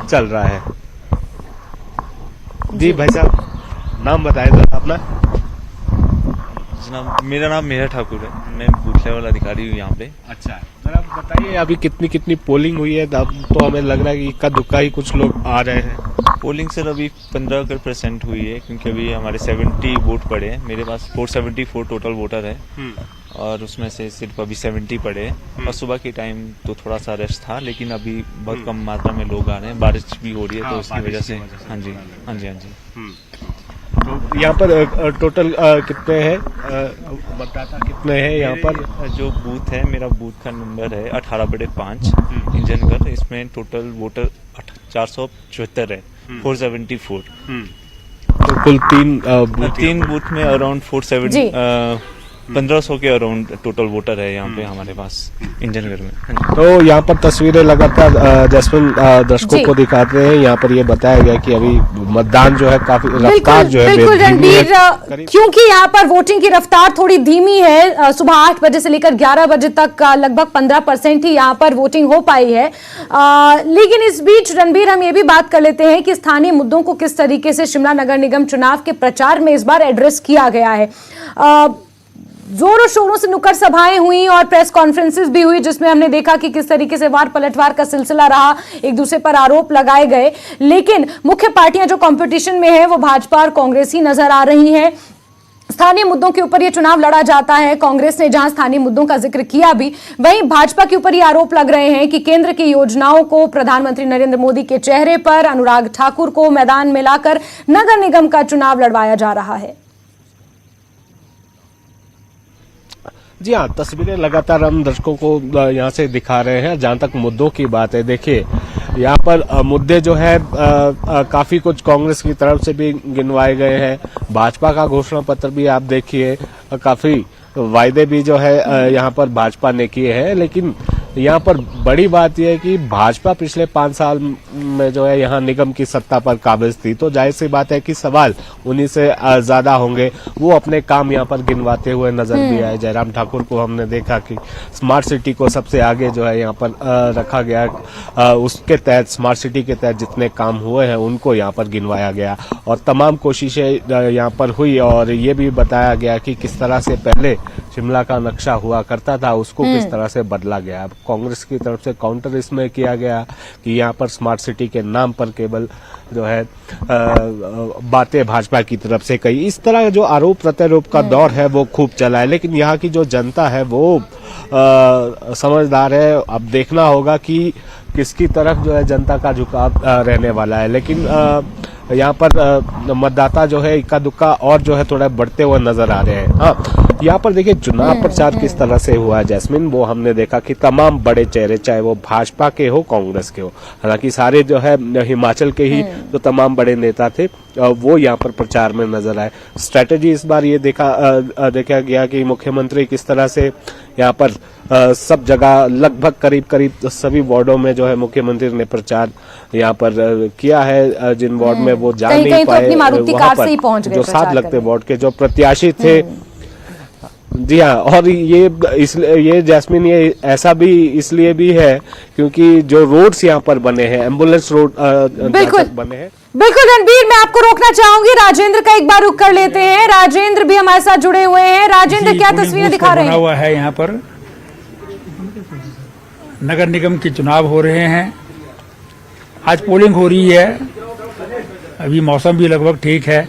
चल रहा है। जी भाई साहब, नाम बताएं जरा अपना। जनाब, मेरा नाम मेहर ठाकुर है, मैं बूथ लेवल अधिकारी हूँ यहाँ पे। अच्छा, जरा बताइए अभी कितनी कितनी पोलिंग हुई है? अब तो हमें लग रहा है कि इक्का दुक्का ही कुछ लोग आ रहे हैं। पोलिंग सर अभी 15% हुई है, क्योंकि अभी हमारे 70 वोट पड़े हैं। मेरे पास 474 टोटल वोटर है और उसमें से सिर्फ अभी 70 पड़े हैं। और सुबह के टाइम तो थोड़ा सा रश था, लेकिन अभी बहुत कम मात्रा में लोग आ रहे हैं। बारिश भी हो रही है तो उसकी वजह से। हाँ जी, हाँ जी, हाँ जी। तो यहाँ पर टोटल कितने हैं मतदाता, कितने हैं यहाँ पर? जो बूथ है, मेरा बूथ का नंबर है 18/5 इंजन घर। इसमें टोटल वोटर 474 है, 474। तो कुल तीन बूथ में अराउंड 1500 के अराउंड टोटल वोटर है यहाँ पे हमारे पास इंजन घर में। तो यहाँ पर तस्वीरें लगातार जैस्मिन दर्शकों को दिखाते हैं। यहाँ पर ये बताया गया कि अभी मतदान जो है काफी रफ्तार जो है बिल्कुल रणबीर, क्योंकि यहाँ पर वोटिंग की रफ्तार थोड़ी धीमी है। सुबह 8 बजे से लेकर 11 बजे तक लगभग 15% ही यहाँ पर वोटिंग हो पाई है। लेकिन इस बीच रणबीर, हम ये भी बात कर लेते हैं कि स्थानीय मुद्दों को किस तरीके से शिमला नगर निगम चुनाव के प्रचार में इस बार एड्रेस किया गया है। जोरों शोरों से नुक्कड़ सभाएं हुई और प्रेस कॉन्फ्रेंसेस भी हुई, जिसमें हमने देखा कि किस तरीके से वार पलटवार का सिलसिला रहा, एक दूसरे पर आरोप लगाए गए। लेकिन मुख्य पार्टियां जो कंपटीशन में है वो भाजपा और कांग्रेस ही नजर आ रही हैं। स्थानीय मुद्दों के ऊपर ये चुनाव लड़ा जाता है। कांग्रेस ने जहां स्थानीय मुद्दों का जिक्र किया भी, वहीं भाजपा के ऊपर ये आरोप लग रहे हैं कि केंद्र की योजनाओं को प्रधानमंत्री नरेंद्र मोदी के चेहरे पर अनुराग ठाकुर को मैदान में लाकर नगर निगम का चुनाव लड़वाया जा रहा है। जी हाँ, तस्वीरें लगातार हम दर्शकों को यहाँ से दिखा रहे हैं। जहाँ तक मुद्दों की बात है, देखिए यहाँ पर मुद्दे जो है काफी कुछ कांग्रेस की तरफ से भी गिनवाए गए हैं। भाजपा का घोषणा पत्र भी आप देखिए, काफी वायदे भी जो है यहाँ पर भाजपा ने किए हैं, लेकिन यहाँ पर बड़ी बात यह है कि भाजपा पिछले 5 साल में जो है यहाँ निगम की सत्ता पर काबिज थी, तो जाहिर सी बात है कि सवाल उन्हीं से ज्यादा होंगे। वो अपने काम यहाँ पर गिनवाते हुए नजर भी आए। जयराम ठाकुर को हमने देखा कि स्मार्ट सिटी को सबसे आगे जो है यहाँ पर रखा गया, उसके तहत स्मार्ट सिटी के तहत जितने काम हुए हैं उनको यहाँ पर गिनवाया गया और तमाम कोशिशें यहाँ पर हुई और ये भी बताया गया कि किस तरह से पहले शिमला का नक्शा हुआ करता था उसको किस तरह से बदला गया। अब कांग्रेस की तरफ से काउंटर इसमें किया गया कि यहाँ पर स्मार्ट सिटी के नाम पर केवल जो है बातें भाजपा की तरफ से कही। इस तरह जो आरोप प्रत्यारोप का दौर है वो खूब चला है, लेकिन यहाँ की जो जनता है वो समझदार है। अब देखना होगा कि किसकी तरफ जो है जनता का झुकाव रहने वाला है, लेकिन यहाँ पर मतदाता जो है इक्का दुक्का और जो है थोड़ा बढ़ते हुए नजर आ रहे हैं। हाँ, यहाँ पर देखिए चुनाव प्रचार किस तरह से हुआ है जैस्मिन, वो हमने देखा कि तमाम बड़े चेहरे चाहे वो भाजपा के हो कांग्रेस के हो, हालांकि सारे जो है हिमाचल के ही जो तमाम बड़े नेता थे वो यहाँ पर प्रचार में नजर आए। स्ट्रेटेजी इस बार ये देखा गया कि मुख्यमंत्री किस तरह से यहाँ पर सब जगह लगभग करीब सभी वार्डों में जो है मुख्यमंत्री ने प्रचार यहाँ पर किया है। जिन वार्ड में वो जा नहीं पाए वहाँ पर जो 7 लगते वार्ड के जो प्रत्याशी थे, जी हाँ, और ये जैस्मिन ये ऐसा भी इसलिए भी है क्योंकि जो रोड्स यहाँ पर बने हैं, एम्बुलेंस रोड बिल्कुल बने हैं। बिल्कुल रणबीर, मैं आपको रोकना चाहूंगी, राजेंद्र का एक बार रुक कर लेते हैं। राजेंद्र भी हमारे साथ जुड़े हुए हैं। राजेंद्र, क्या तस्वीरें दिखा रहे हैं? हुआ है यहाँ पर नगर निगम के चुनाव हो रहे हैं, आज पोलिंग हो रही है, अभी मौसम भी लगभग ठीक है,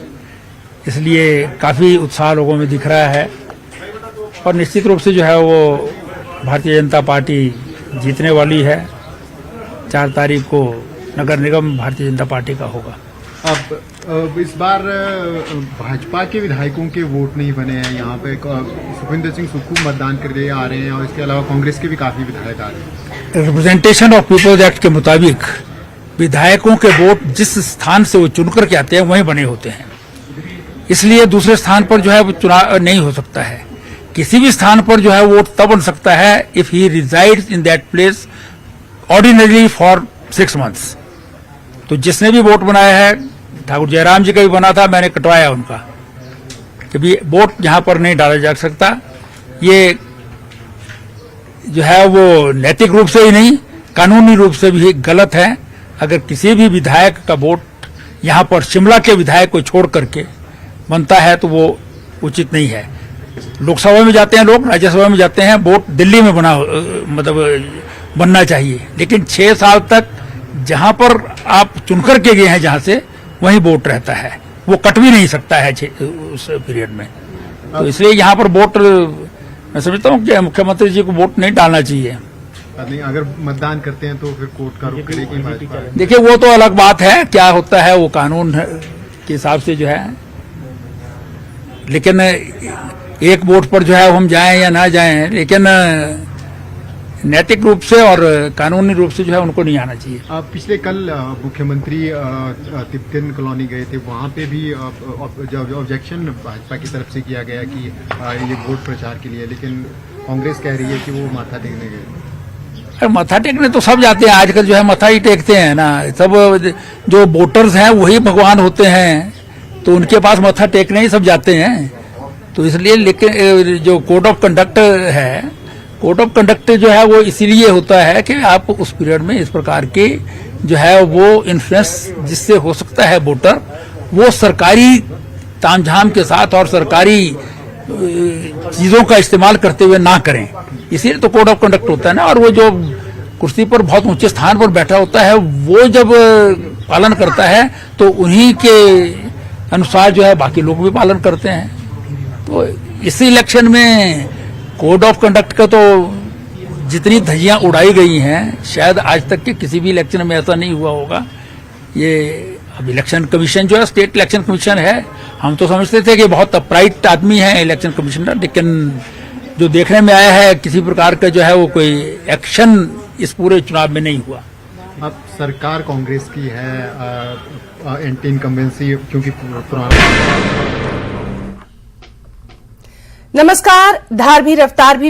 इसलिए काफी उत्साह लोगों में दिख रहा है और निश्चित रूप से जो है वो भारतीय जनता पार्टी जीतने वाली है। 4 तारीख को नगर निगम भारतीय जनता पार्टी का होगा। अब इस बार भाजपा के विधायकों के वोट नहीं बने हैं, यहाँ पे सुखविंदर सिंह सुक्खू मतदान कर रहे आ रहे हैं और इसके अलावा कांग्रेस के भी काफी विधायक आ रहे हैं। रिप्रेजेंटेशन ऑफ पीपल्स एक्ट के मुताबिक विधायकों के वोट जिस स्थान से वो चुनकर के आते हैं वहीं बने होते हैं, इसलिए दूसरे स्थान पर जो है वो चुनाव नहीं हो सकता है। किसी भी स्थान पर जो है वोट तब बन सकता है if he resides in that place ordinarily for 6 months। तो जिसने भी वोट बनाया है, ठाकुर जयराम जी का भी बना था, मैंने कटवाया उनका कि भी वोट यहां पर नहीं डाला जा सकता। ये जो है वो नैतिक रूप से ही नहीं कानूनी रूप से भी गलत है। अगर किसी भी विधायक का वोट यहां पर शिमला के विधायक को छोड़ करके बनता है तो वो उचित नहीं है। लोकसभा में जाते हैं लोग, राज्यसभा में जाते हैं, वोट दिल्ली में बनना चाहिए, लेकिन 6 साल तक जहां पर आप चुनकर के गए हैं जहां से वहीं वोट रहता है, वो कट भी नहीं सकता है उस पीरियड में। तो इसलिए यहाँ पर वोट मैं समझता हूँ कि मुख्यमंत्री जी को वोट नहीं डालना चाहिए। नहीं, अगर मतदान करते हैं तो फिर कोर्ट का रुख करेगी भाजपा। देखिए वो तो अलग बात है, क्या होता है वो कानून के हिसाब से जो है, लेकिन एक वोट पर जो है हम जाएं या ना जाएं, लेकिन नैतिक रूप से और कानूनी रूप से जो है उनको नहीं आना चाहिए। पिछले कल मुख्यमंत्री तिब्बतन कॉलोनी गए थे, वहाँ पे भी ऑब्जेक्शन भाजपा की तरफ से किया गया कि ये वोट प्रचार के लिए, लेकिन कांग्रेस कह रही है कि वो माथा टेकने गए। मत्था टेकने तो सब जाते हैं आजकल, जो है मत्था ही टेकते हैं ना, सब जो वोटर्स हैं वही भगवान होते हैं, तो उनके पास मत्था टेकने ही सब जाते हैं। तो इसलिए लेकिन जो कोड ऑफ कंडक्ट है, कोड ऑफ कंडक्ट जो है वो इसीलिए होता है कि आप उस पीरियड में इस प्रकार के जो है वो इन्फ्लुएंस जिससे हो सकता है वोटर, वो सरकारी तामझाम के साथ और सरकारी चीजों का इस्तेमाल करते हुए ना करें, इसीलिए तो कोड ऑफ कंडक्ट होता है ना। और वो जो कुर्सी पर बहुत ऊंचे स्थान पर बैठा होता है वो जब पालन करता है तो उन्हीं के अनुसार जो है बाकी लोग भी पालन करते हैं। तो इस इलेक्शन में कोड ऑफ कंडक्ट का तो जितनी धज्जियां उड़ाई गई हैं, शायद आज तक के किसी भी इलेक्शन में ऐसा नहीं हुआ होगा। ये अब इलेक्शन कमीशन जो है स्टेट इलेक्शन कमीशन है, हम तो समझते थे कि बहुत अपराइट आदमी है इलेक्शन कमिश्नर, लेकिन जो देखने में आया है किसी प्रकार का जो है वो कोई एक्शन इस पूरे चुनाव में नहीं हुआ। अब सरकार कांग्रेस की है, एंटी इनकम्बेंसी क्योंकि पुराना। नमस्कार, धार भी रफ्तार भी